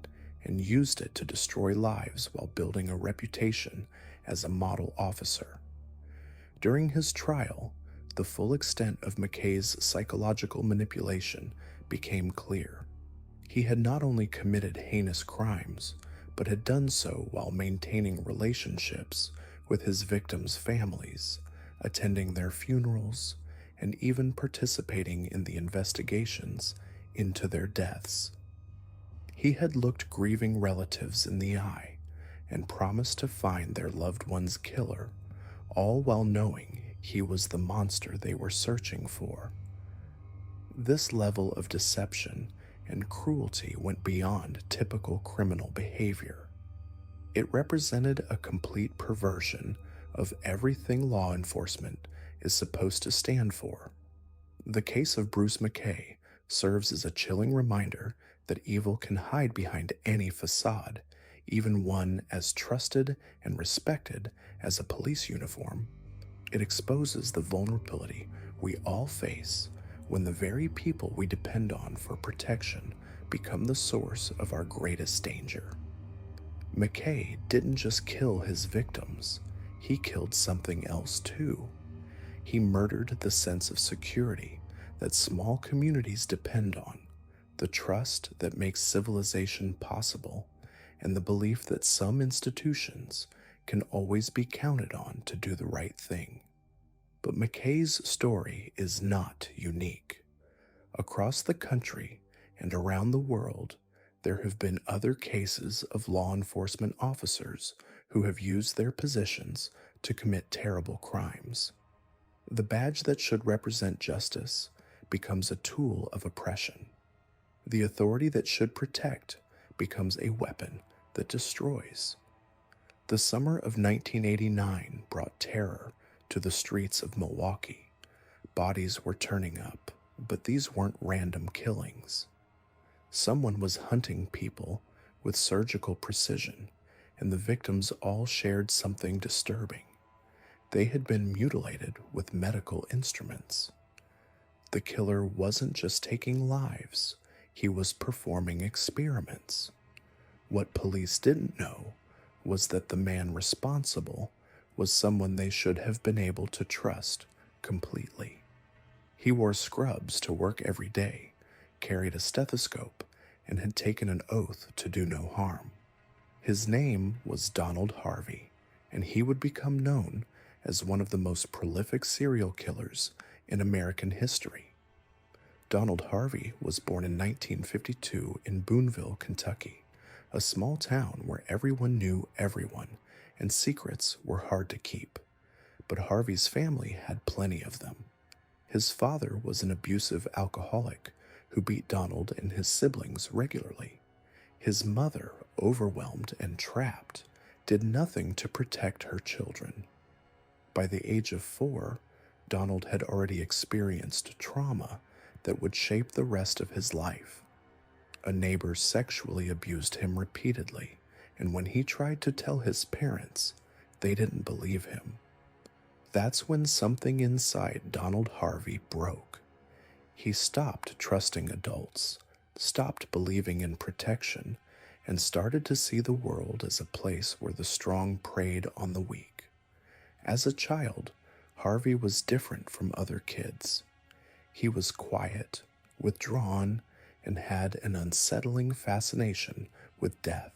and used it to destroy lives while building a reputation as a model officer. During his trial, the full extent of McKay's psychological manipulation became clear. He had not only committed heinous crimes, but had done so while maintaining relationships with his victims' families, attending their funerals, and even participating in the investigations into their deaths. He had looked grieving relatives in the eye and promised to find their loved one's killer, all while knowing he was the monster they were searching for. This level of deception and cruelty went beyond typical criminal behavior. It represented a complete perversion of everything law enforcement is supposed to stand for. The case of Bruce McKay serves as a chilling reminder that evil can hide behind any facade, even one as trusted and respected as a police uniform. It exposes the vulnerability we all face when the very people we depend on for protection become the source of our greatest danger. McKay didn't just kill his victims, he killed something else too. He murdered the sense of security that small communities depend on, the trust that makes civilization possible, and the belief that some institutions can always be counted on to do the right thing. But McKay's story is not unique. Across the country and around the world, there have been other cases of law enforcement officers who have used their positions to commit terrible crimes. The badge that should represent justice becomes a tool of oppression. The authority that should protect becomes a weapon that destroys. The summer of 1989 brought terror to the streets of Milwaukee. Bodies were turning up, but these weren't random killings. Someone was hunting people with surgical precision, and the victims all shared something disturbing. They had been mutilated with medical instruments. The killer wasn't just taking lives, he was performing experiments. What police didn't know was that the man responsible was someone they should have been able to trust completely. He wore scrubs to work every day, carried a stethoscope, and had taken an oath to do no harm. His name was Donald Harvey, and he would become known as one of the most prolific serial killers in American history. Donald Harvey was born in 1952 in Boonville, Kentucky, a small town where everyone knew everyone and secrets were hard to keep. But Harvey's family had plenty of them. His father was an abusive alcoholic who beat Donald and his siblings regularly. His mother, overwhelmed and trapped, did nothing to protect her children. By the age of 4, Donald had already experienced trauma that would shape the rest of his life. A neighbor sexually abused him repeatedly, and when he tried to tell his parents, they didn't believe him. That's when something inside Donald Harvey broke. He stopped trusting adults, stopped believing in protection, and started to see the world as a place where the strong preyed on the weak. As a child, Harvey was different from other kids. He was quiet, withdrawn, and had an unsettling fascination with death.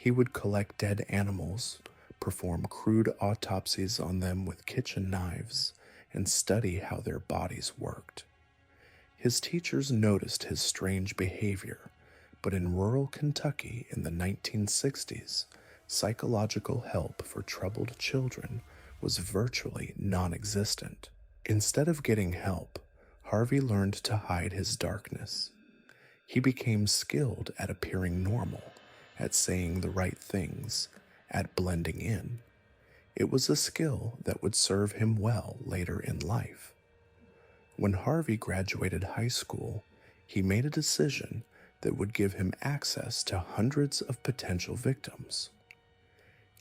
He would collect dead animals, perform crude autopsies on them with kitchen knives, and study how their bodies worked. His teachers noticed his strange behavior, but in rural Kentucky in the 1960s, psychological help for troubled children was virtually non-existent. Instead of getting help, Harvey learned to hide his darkness. He became skilled at appearing normal, at saying the right things, at blending in. It was a skill that would serve him well later in life. When Harvey graduated high school, he made a decision that would give him access to hundreds of potential victims.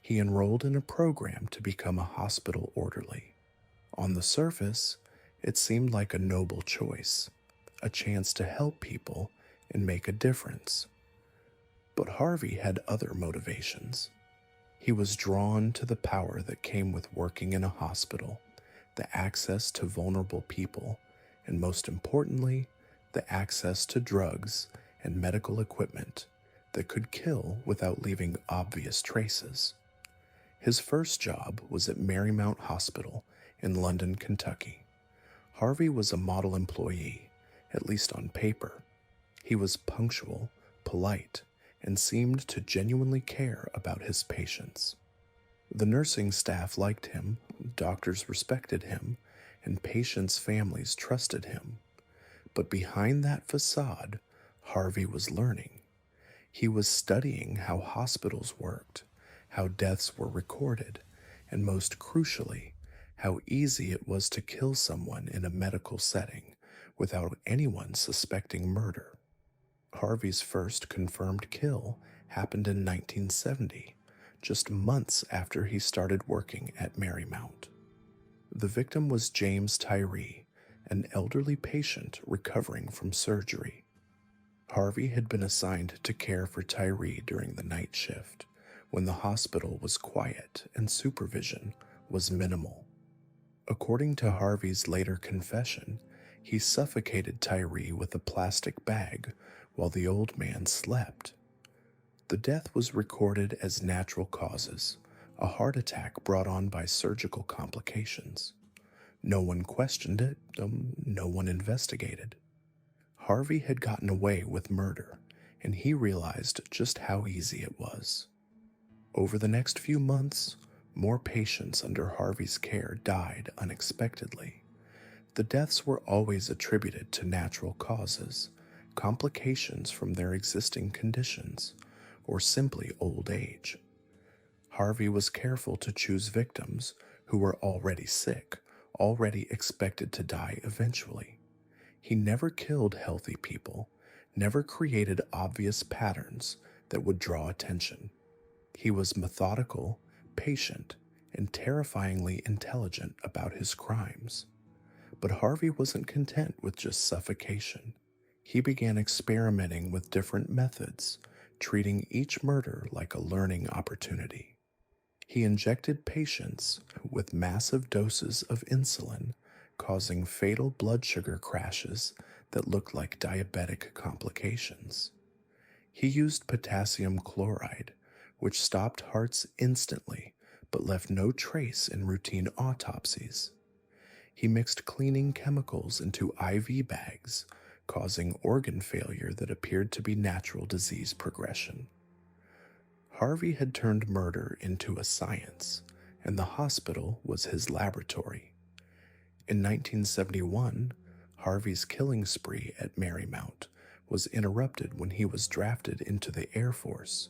He enrolled in a program to become a hospital orderly. On the surface, it seemed like a noble choice, a chance to help people and make a difference. But Harvey had other motivations. He was drawn to the power that came with working in a hospital, the access to vulnerable people, and most importantly, the access to drugs and medical equipment that could kill without leaving obvious traces. His first job was at Marymount Hospital in London, Kentucky. Harvey was a model employee, at least on paper. He was punctual, polite, and seemed to genuinely care about his patients. The nursing staff liked him, doctors respected him, and patients' families trusted him. But behind that facade, Harvey was learning. He was studying how hospitals worked, how deaths were recorded, and most crucially, how easy it was to kill someone in a medical setting without anyone suspecting murder. Harvey's first confirmed kill happened in 1970, just months after he started working at Marymount. The victim was James Tyree, an elderly patient recovering from surgery. Harvey had been assigned to care for Tyree during the night shift, when the hospital was quiet and supervision was minimal. According to Harvey's later confession, he suffocated Tyree with a plastic bag while the old man slept. The death was recorded as natural causes, a heart attack brought on by surgical complications. No one questioned it, no one investigated. Harvey had gotten away with murder, and he realized just how easy it was. Over the next few months, more patients under Harvey's care died unexpectedly. The deaths were always attributed to natural causes, complications from their existing conditions, or simply old age. Harvey was careful to choose victims who were already sick, already expected to die eventually. He never killed healthy people, never created obvious patterns that would draw attention. He was methodical, patient, and terrifyingly intelligent about his crimes. But Harvey wasn't content with just suffocation. He began experimenting with different methods, treating each murder like a learning opportunity. He injected patients with massive doses of insulin, causing fatal blood sugar crashes that looked like diabetic complications. He used potassium chloride, which stopped hearts instantly but left no trace in routine autopsies. He mixed cleaning chemicals into IV bags, causing organ failure that appeared to be natural disease progression. Harvey had turned murder into a science, and the hospital was his laboratory. In 1971, Harvey's killing spree at Marymount was interrupted when he was drafted into the Air Force.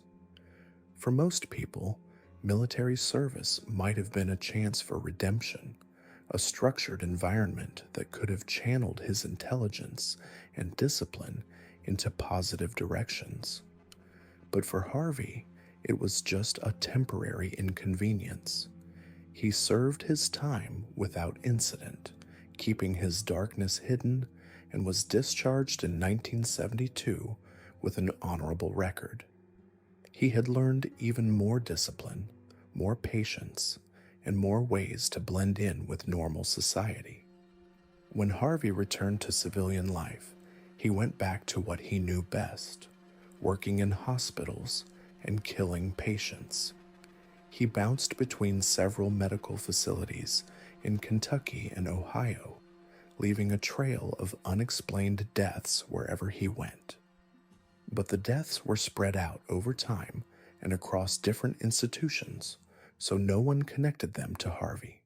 For most people, military service might have been a chance for redemption, a structured environment that could have channeled his intelligence and discipline into positive directions. But for Harvey, it was just a temporary inconvenience. He served his time without incident, keeping his darkness hidden, and was discharged in 1972 with an honorable record. He had learned even more discipline, more patience, and more ways to blend in with normal society. When Harvey returned to civilian life, he went back to what he knew best, working in hospitals and killing patients. He bounced between several medical facilities in Kentucky and Ohio, leaving a trail of unexplained deaths wherever he went. But the deaths were spread out over time and across different institutions, so no one connected them to Harvey.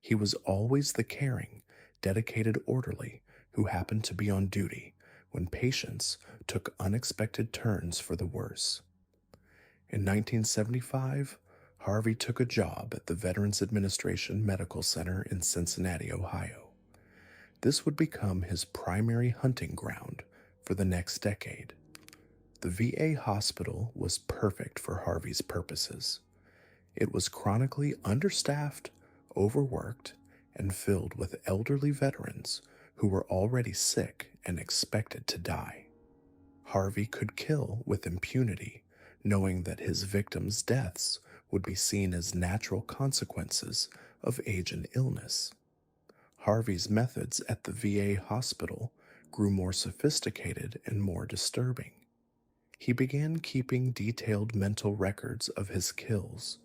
He was always the caring, dedicated orderly who happened to be on duty when patients took unexpected turns for the worse. In 1975, Harvey took a job at the Veterans Administration Medical Center in Cincinnati, Ohio. This would become his primary hunting ground for the next decade. The VA hospital was perfect for Harvey's purposes. It was chronically understaffed, overworked, and filled with elderly veterans who were already sick and expected to die. Harvey could kill with impunity, knowing that his victims' deaths would be seen as natural consequences of age and illness. Harvey's methods at the VA hospital grew more sophisticated and more disturbing. He began keeping detailed mental records of his kills,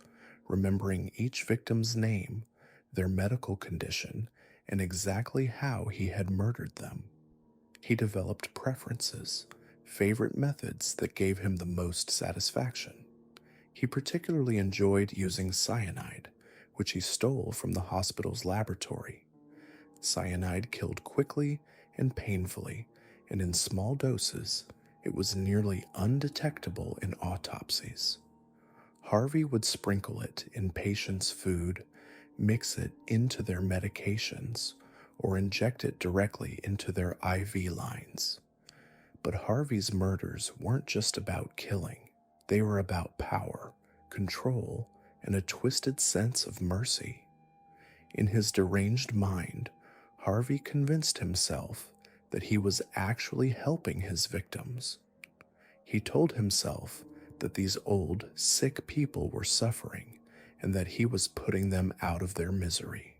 remembering each victim's name, their medical condition, and exactly how he had murdered them. He developed preferences, favorite methods that gave him the most satisfaction. He particularly enjoyed using cyanide, which he stole from the hospital's laboratory. Cyanide killed quickly and painfully, and in small doses, it was nearly undetectable in autopsies. Harvey would sprinkle it in patients' food, mix it into their medications, or inject it directly into their IV lines. But Harvey's murders weren't just about killing. They were about power, control, and a twisted sense of mercy. In his deranged mind, Harvey convinced himself that he was actually helping his victims. He told himself that these old, sick people were suffering and that he was putting them out of their misery.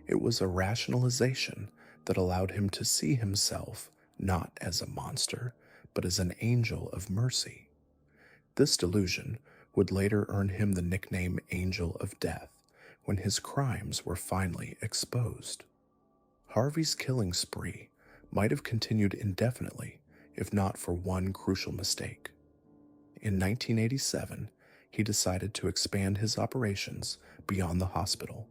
It was a rationalization that allowed him to see himself not as a monster, but as an angel of mercy. This delusion would later earn him the nickname Angel of Death when his crimes were finally exposed. Harvey's killing spree might have continued indefinitely if not for one crucial mistake. In 1987, he decided to expand his operations beyond the hospital.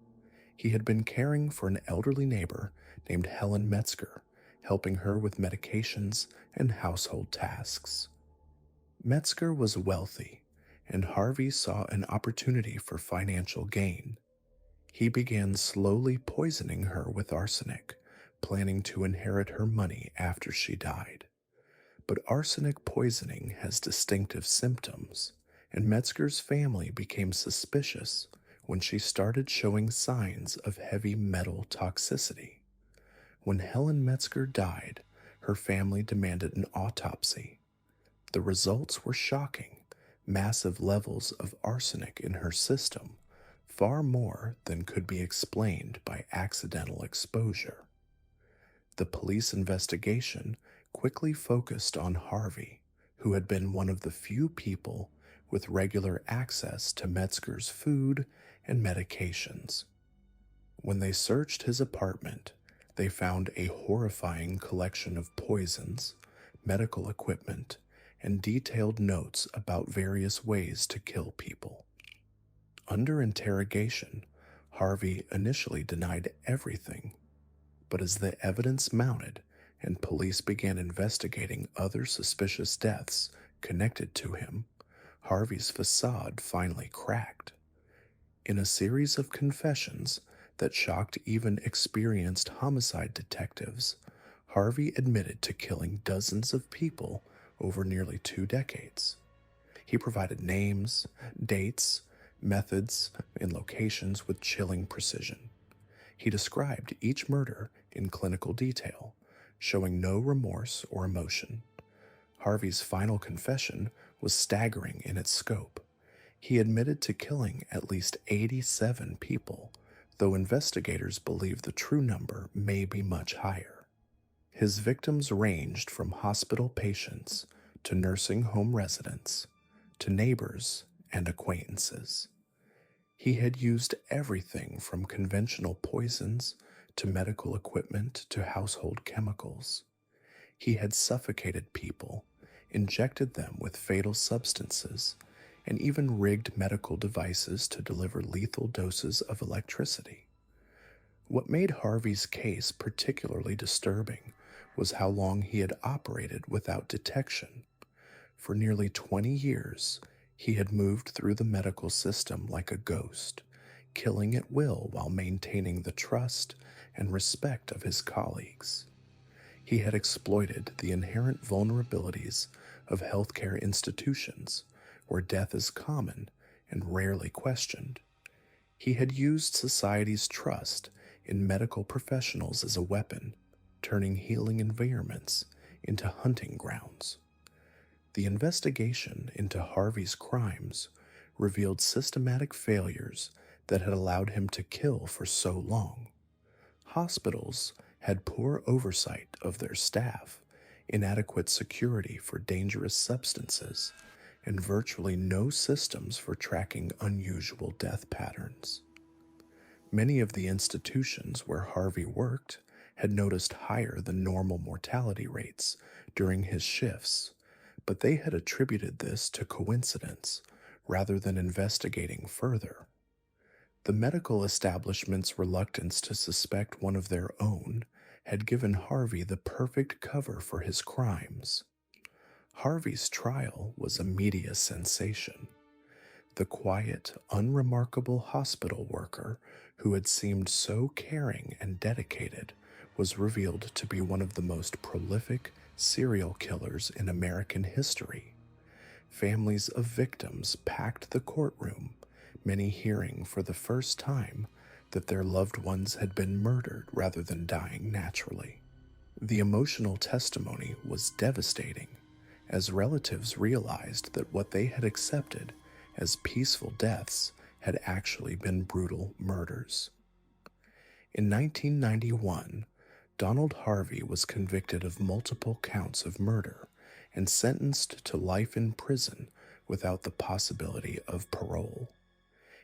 He had been caring for an elderly neighbor named Helen Metzger, helping her with medications and household tasks. Metzger was wealthy, and Harvey saw an opportunity for financial gain. He began slowly poisoning her with arsenic, planning to inherit her money after she died. But arsenic poisoning has distinctive symptoms, and Metzger's family became suspicious when she started showing signs of heavy metal toxicity. When Helen Metzger died, her family demanded an autopsy. The results were shocking: massive levels of arsenic in her system, far more than could be explained by accidental exposure. The police investigation quickly focused on Harvey, who had been one of the few people with regular access to Metzger's food and medications. When they searched his apartment, they found a horrifying collection of poisons, medical equipment, and detailed notes about various ways to kill people. Under interrogation, Harvey initially denied everything, but as the evidence mounted and police began investigating other suspicious deaths connected to him, Harvey's facade finally cracked. In a series of confessions that shocked even experienced homicide detectives, Harvey admitted to killing dozens of people over nearly 2 decades. He provided names, dates, methods, and locations with chilling precision. He described each murder in clinical detail, showing no remorse or emotion. Harvey's final confession was staggering in its scope. He admitted to killing at least 87 people, though investigators believe the true number may be much higher. His victims ranged from hospital patients to nursing home residents to neighbors and acquaintances. He had used everything from conventional poisons to medical equipment to household chemicals. He had suffocated people, injected them with fatal substances, and even rigged medical devices to deliver lethal doses of electricity. What made Harvey's case particularly disturbing was how long he had operated without detection. For nearly 20 years, he had moved through the medical system like a ghost, killing at will while maintaining the trust and respect of his colleagues. He had exploited the inherent vulnerabilities of healthcare institutions, where death is common and rarely questioned. He had used society's trust in medical professionals as a weapon, turning healing environments into hunting grounds. The investigation into Harvey's crimes revealed systematic failures that had allowed him to kill for so long. Hospitals had poor oversight of their staff, inadequate security for dangerous substances, and virtually no systems for tracking unusual death patterns. Many of the institutions where Harvey worked had noticed higher than normal mortality rates during his shifts, but they had attributed this to coincidence rather than investigating further. The medical establishment's reluctance to suspect one of their own had given Harvey the perfect cover for his crimes. Harvey's trial was a media sensation. The quiet, unremarkable hospital worker who had seemed so caring and dedicated was revealed to be one of the most prolific serial killers in American history. Families of victims packed the courtroom, many hearing for the first time that their loved ones had been murdered rather than dying naturally. The emotional testimony was devastating, as relatives realized that what they had accepted as peaceful deaths had actually been brutal murders. In 1991, Donald Harvey was convicted of multiple counts of murder and sentenced to life in prison without the possibility of parole.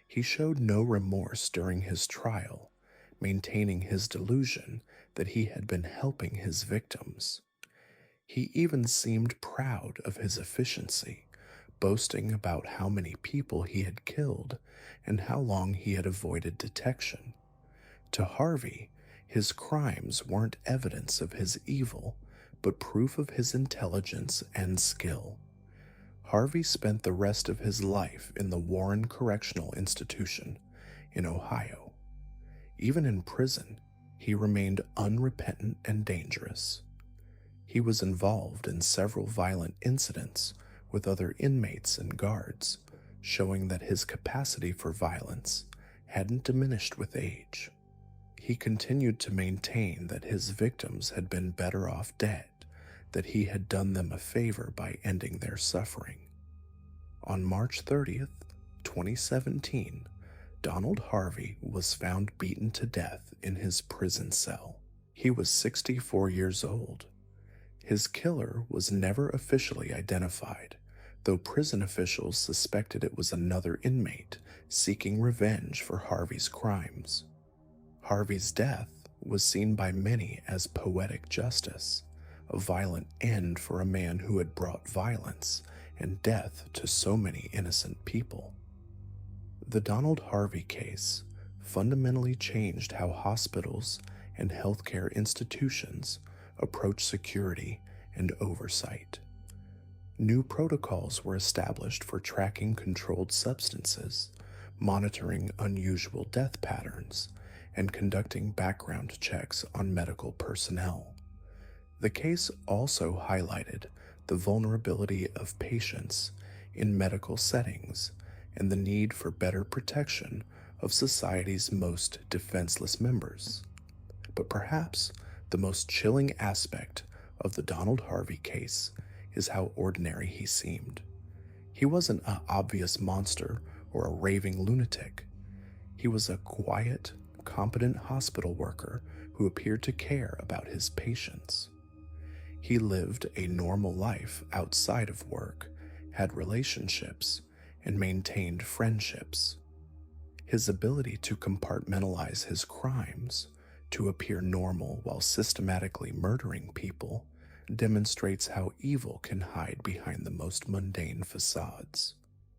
He showed no remorse during his trial, maintaining his delusion that he had been helping his victims. He even seemed proud of his efficiency, boasting about how many people he had killed and how long he had avoided detection. To Harvey, his crimes weren't evidence of his evil, but proof of his intelligence and skill. Harvey spent the rest of his life in the Warren Correctional Institution in Ohio. Even in prison, he remained unrepentant and dangerous. He was involved in several violent incidents with other inmates and guards, showing that his capacity for violence hadn't diminished with age. He continued to maintain that his victims had been better off dead, that he had done them a favor by ending their suffering. On March 30th, 2017, Donald Harvey was found beaten to death in his prison cell. He was 64 years old. His killer was never officially identified, though prison officials suspected it was another inmate seeking revenge for Harvey's crimes. Harvey's death was seen by many as poetic justice, a violent end for a man who had brought violence and death to so many innocent people. The Donald Harvey case fundamentally changed how hospitals and healthcare institutions approach security and oversight. New protocols were established for tracking controlled substances, monitoring unusual death patterns, and conducting background checks on medical personnel. The case also highlighted the vulnerability of patients in medical settings and the need for better protection of society's most defenseless members. But perhaps the most chilling aspect of the Donald Harvey case is how ordinary he seemed. He wasn't an obvious monster or a raving lunatic. He was a quiet, competent hospital worker who appeared to care about his patients. He lived a normal life outside of work, had relationships, and maintained friendships. His ability to compartmentalize his crimes, to appear normal while systematically murdering people, demonstrates how evil can hide behind the most mundane facades.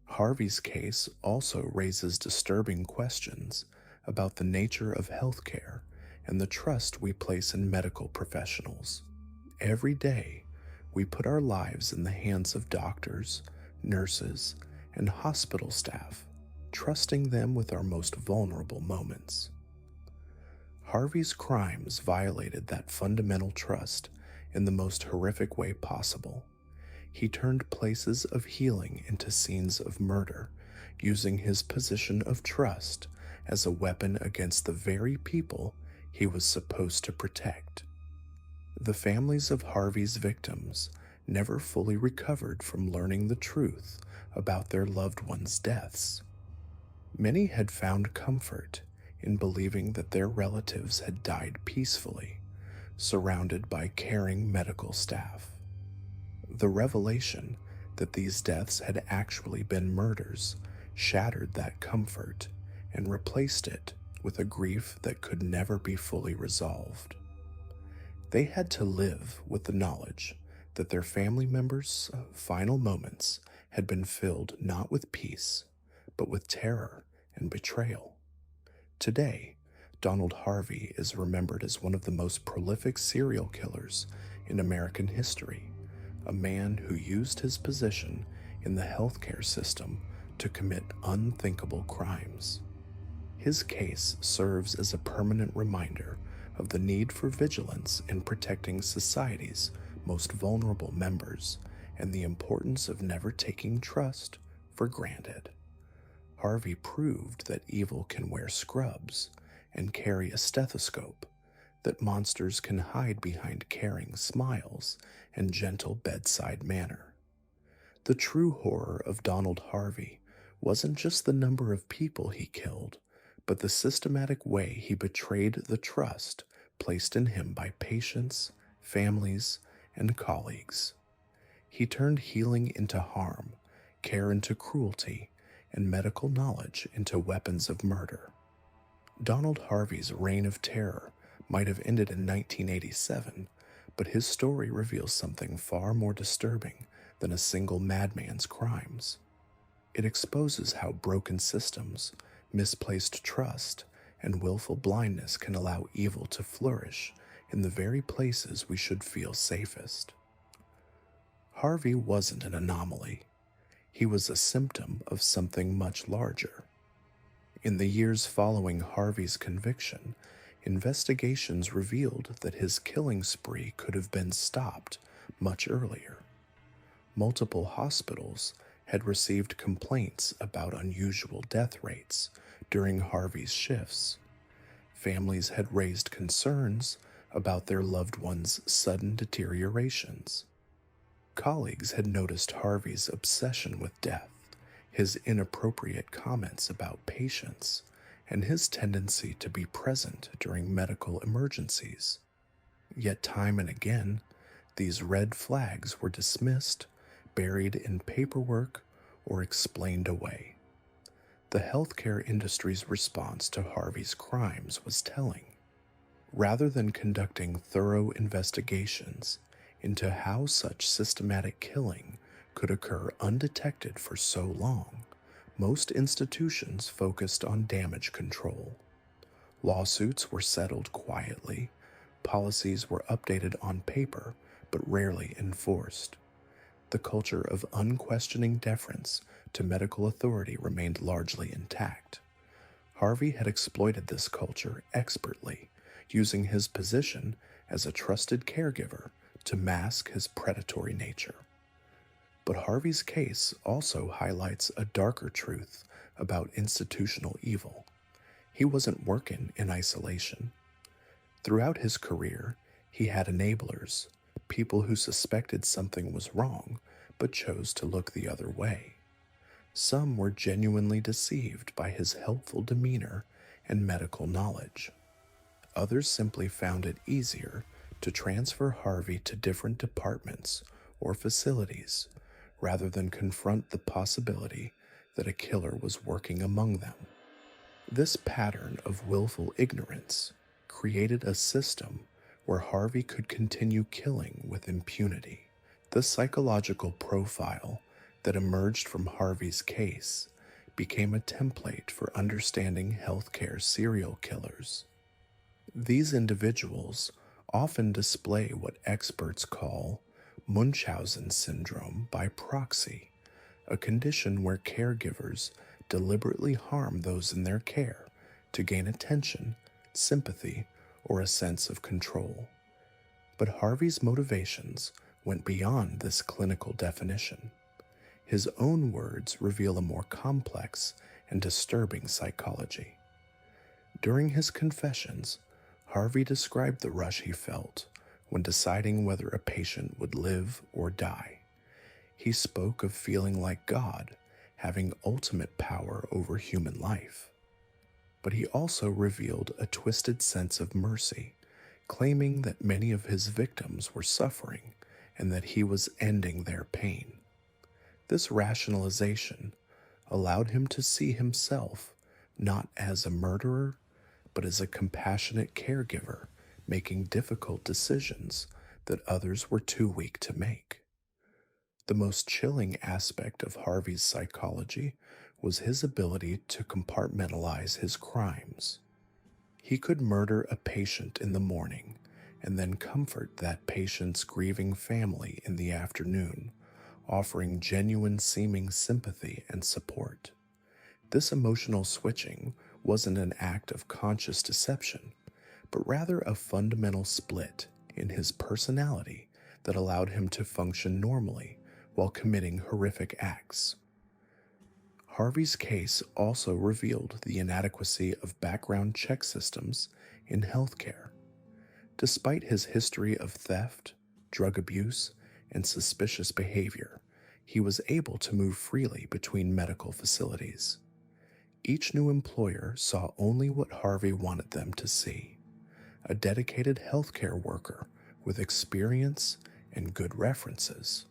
Harvey's case also raises disturbing questions about the nature of healthcare and the trust we place in medical professionals. Every day, we put our lives in the hands of doctors, nurses, and hospital staff, trusting them with our most vulnerable moments. Harvey's crimes violated that fundamental trust in the most horrific way possible. He turned places of healing into scenes of murder, using his position of trust as a weapon against the very people he was supposed to protect. The families of Harvey's victims never fully recovered from learning the truth about their loved ones' deaths. Many had found comfort in believing that their relatives had died peacefully, surrounded by caring medical staff. The revelation that these deaths had actually been murders shattered that comfort and replaced it with a grief that could never be fully resolved. They had to live with the knowledge that their family members' final moments had been filled not with peace, but with terror and betrayal. Today, Donald Harvey is remembered as one of the most prolific serial killers in American history, a man who used his position in the healthcare system to commit unthinkable crimes. His case serves as a permanent reminder of the need for vigilance in protecting society's most vulnerable members and the importance of never taking trust for granted. Harvey proved that evil can wear scrubs and carry a stethoscope, that monsters can hide behind caring smiles and gentle bedside manner. The true horror of Donald Harvey wasn't just the number of people he killed, but the systematic way he betrayed the trust placed in him by patients, families, and colleagues. He turned healing into harm, care into cruelty, and medical knowledge into weapons of murder. Donald Harvey's reign of terror might have ended in 1987, but his story reveals something far more disturbing than a single madman's crimes. It exposes how broken systems, misplaced trust, and willful blindness can allow evil to flourish in the very places we should feel safest. Harvey wasn't an anomaly. He was a symptom of something much larger. In the years following Harvey's conviction, investigations revealed that his killing spree could have been stopped much earlier. Multiple hospitals had received complaints about unusual death rates during Harvey's shifts. Families had raised concerns about their loved ones' sudden deteriorations. Colleagues had noticed Harvey's obsession with death, his inappropriate comments about patients, and his tendency to be present during medical emergencies. Yet time and again, these red flags were dismissed, buried in paperwork, or explained away. The healthcare industry's response to Harvey's crimes was telling. Rather than conducting thorough investigations into how such systematic killing could occur undetected for so long, most institutions focused on damage control. Lawsuits were settled quietly, policies were updated on paper but rarely enforced. The culture of unquestioning deference to medical authority remained largely intact. Harvey had exploited this culture expertly, using his position as a trusted caregiver to mask his predatory nature. But Harvey's case also highlights a darker truth about institutional evil. He wasn't working in isolation. Throughout his career, he had enablers, people who suspected something was wrong but chose to look the other way. Some were genuinely deceived by his helpful demeanor and medical knowledge. Others simply found it easier to transfer Harvey to different departments or facilities rather than confront the possibility that a killer was working among them. This pattern of willful ignorance created a system where Harvey could continue killing with impunity. The psychological profile that emerged from Harvey's case became a template for understanding healthcare serial killers. These individuals often display what experts call Munchausen syndrome by proxy, a condition where caregivers deliberately harm those in their care to gain attention, sympathy, or a sense of control. But Harvey's motivations went beyond this clinical definition. His own words reveal a more complex and disturbing psychology. During his confessions, Harvey described the rush he felt when deciding whether a patient would live or die. He spoke of feeling like God, having ultimate power over human life. But he also revealed a twisted sense of mercy, claiming that many of his victims were suffering and that he was ending their pain. This rationalization allowed him to see himself not as a murderer, but as a compassionate caregiver making difficult decisions that others were too weak to make. The most chilling aspect of Harvey's psychology was his ability to compartmentalize his crimes. He could murder a patient in the morning and then comfort that patient's grieving family in the afternoon, offering genuine seeming sympathy and support. This emotional switching wasn't an act of conscious deception, but rather a fundamental split in his personality that allowed him to function normally while committing horrific acts. Harvey's case also revealed the inadequacy of background check systems in healthcare. Despite his history of theft, drug abuse, and suspicious behavior, he was able to move freely between medical facilities. Each new employer saw only what Harvey wanted them to see: a dedicated healthcare worker with experience and good references.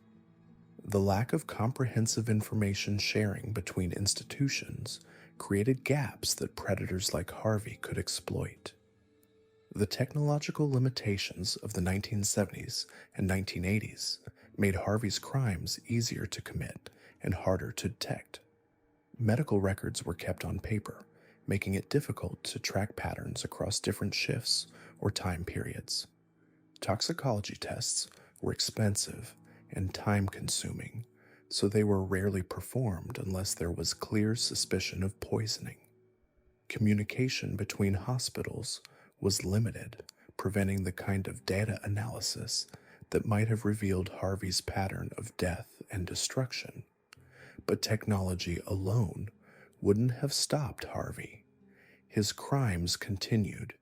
The lack of comprehensive information sharing between institutions created gaps that predators like Harvey could exploit. The technological limitations of the 1970s and 1980s made Harvey's crimes easier to commit and harder to detect. Medical records were kept on paper, making it difficult to track patterns across different shifts or time periods. Toxicology tests were expensive and time-consuming, so they were rarely performed unless there was clear suspicion of poisoning. Communication between hospitals was limited, preventing the kind of data analysis that might have revealed Harvey's pattern of death and destruction. But technology alone wouldn't have stopped Harvey. His crimes continued,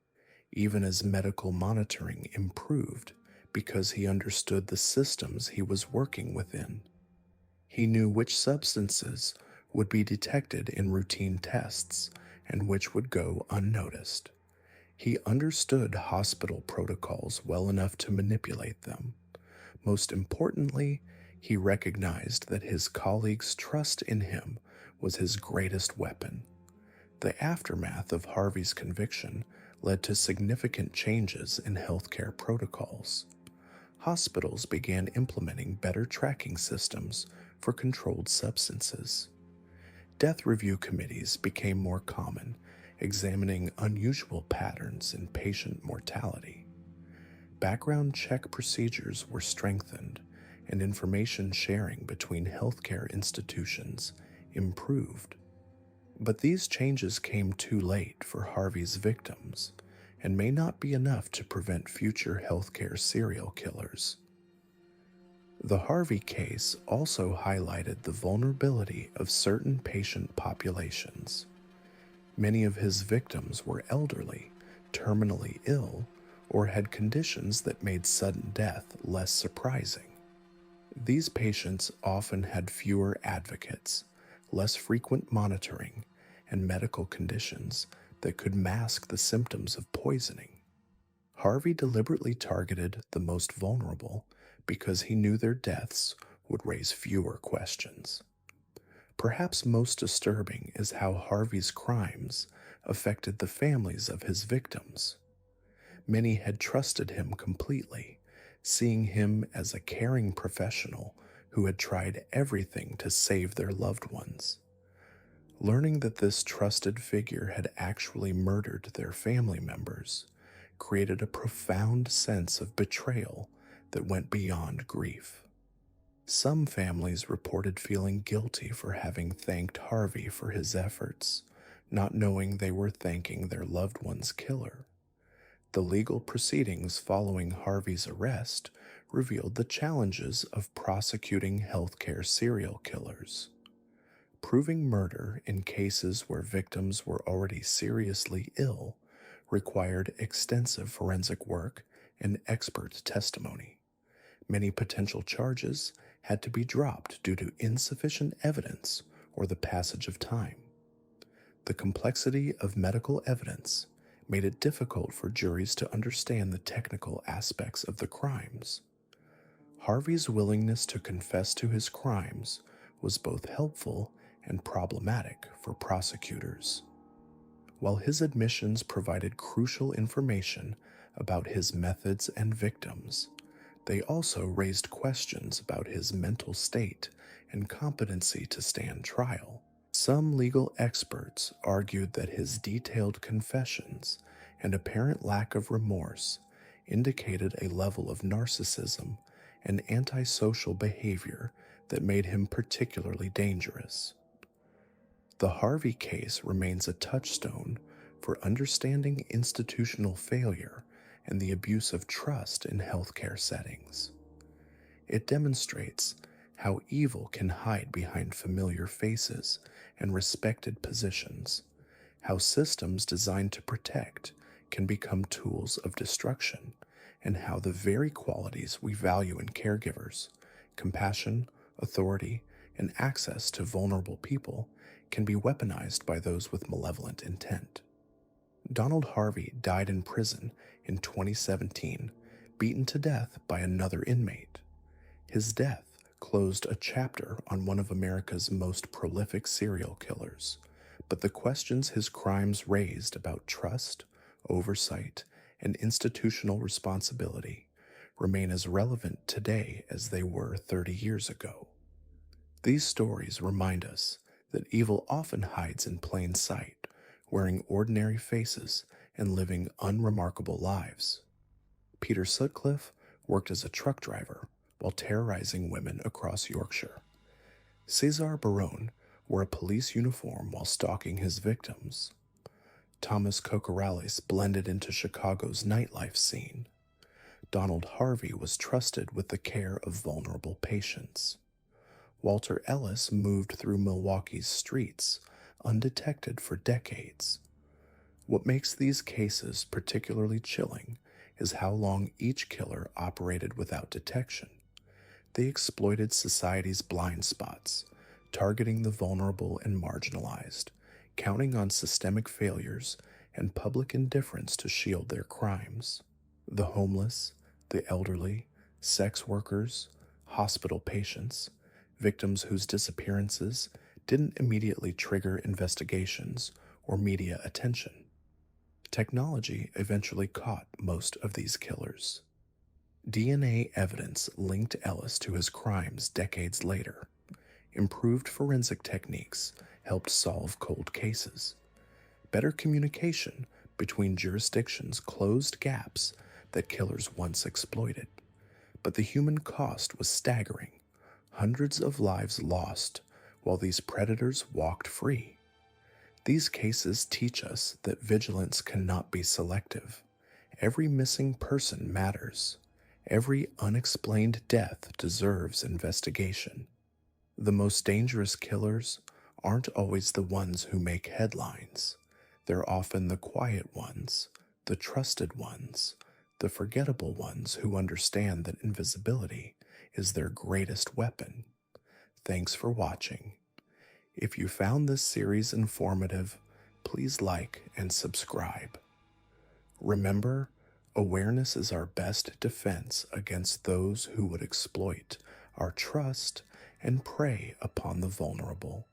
even as medical monitoring improved, because he understood the systems he was working within. He knew which substances would be detected in routine tests and which would go unnoticed. He understood hospital protocols well enough to manipulate them. Most importantly, he recognized that his colleagues' trust in him was his greatest weapon. The aftermath of Harvey's conviction led to significant changes in healthcare protocols. Hospitals began implementing better tracking systems for controlled substances. Death review committees became more common, examining unusual patterns in patient mortality. Background check procedures were strengthened, and information sharing between healthcare institutions improved. But these changes came too late for Harvey's victims and may not be enough to prevent future healthcare serial killers. The Harvey case also highlighted the vulnerability of certain patient populations. Many of his victims were elderly, terminally ill, or had conditions that made sudden death less surprising. These patients often had fewer advocates, less frequent monitoring, and medical conditions that could mask the symptoms of poisoning. Harvey deliberately targeted the most vulnerable because he knew their deaths would raise fewer questions. Perhaps most disturbing is how Harvey's crimes affected the families of his victims. Many had trusted him completely, seeing him as a caring professional who had tried everything to save their loved ones. Learning that this trusted figure had actually murdered their family members created a profound sense of betrayal that went beyond grief. Some families reported feeling guilty for having thanked Harvey for his efforts, not knowing they were thanking their loved one's killer. The legal proceedings following Harvey's arrest revealed the challenges of prosecuting healthcare serial killers. Proving murder in cases where victims were already seriously ill required extensive forensic work and expert testimony. Many potential charges had to be dropped due to insufficient evidence or the passage of time. The complexity of medical evidence made it difficult for juries to understand the technical aspects of the crimes. Harvey's willingness to confess to his crimes was both helpful and problematic for prosecutors. While his admissions provided crucial information about his methods and victims, they also raised questions about his mental state and competency to stand trial. Some legal experts argued that his detailed confessions and apparent lack of remorse indicated a level of narcissism and antisocial behavior that made him particularly dangerous. The Harvey case remains a touchstone for understanding institutional failure and the abuse of trust in healthcare settings. It demonstrates how evil can hide behind familiar faces and respected positions, how systems designed to protect can become tools of destruction, and how the very qualities we value in caregivers, compassion, authority, and access to vulnerable people, can be weaponized by those with malevolent intent. Donald Harvey died in prison in 2017, beaten to death by another inmate. His death closed a chapter on one of America's most prolific serial killers, but the questions his crimes raised about trust, oversight, and institutional responsibility remain as relevant today as they were 30 years ago. These stories remind us that evil often hides in plain sight, wearing ordinary faces and living unremarkable lives. Peter Sutcliffe worked as a truck driver while terrorizing women across Yorkshire. Cesar Barone wore a police uniform while stalking his victims. Thomas Cocorales blended into Chicago's nightlife scene. Donald Harvey was trusted with the care of vulnerable patients. Walter Ellis moved through Milwaukee's streets undetected for decades. What makes these cases particularly chilling is how long each killer operated without detection. They exploited society's blind spots, targeting the vulnerable and marginalized, counting on systemic failures and public indifference to shield their crimes. The homeless, the elderly, sex workers, hospital patients, victims whose disappearances didn't immediately trigger investigations or media attention. Technology eventually caught most of these killers. DNA evidence linked Ellis to his crimes decades later. Improved forensic techniques helped solve cold cases. Better communication between jurisdictions closed gaps that killers once exploited. But the human cost was staggering. Hundreds of lives lost while these predators walked free. These cases teach us that vigilance cannot be selective. Every missing person matters. Every unexplained death deserves investigation. The most dangerous killers aren't always the ones who make headlines. They're often the quiet ones, the trusted ones, the forgettable ones who understand that invisibility is their greatest weapon. Thanks for watching. If you found this series informative, please like and subscribe. Remember, awareness is our best defense against those who would exploit our trust and prey upon the vulnerable.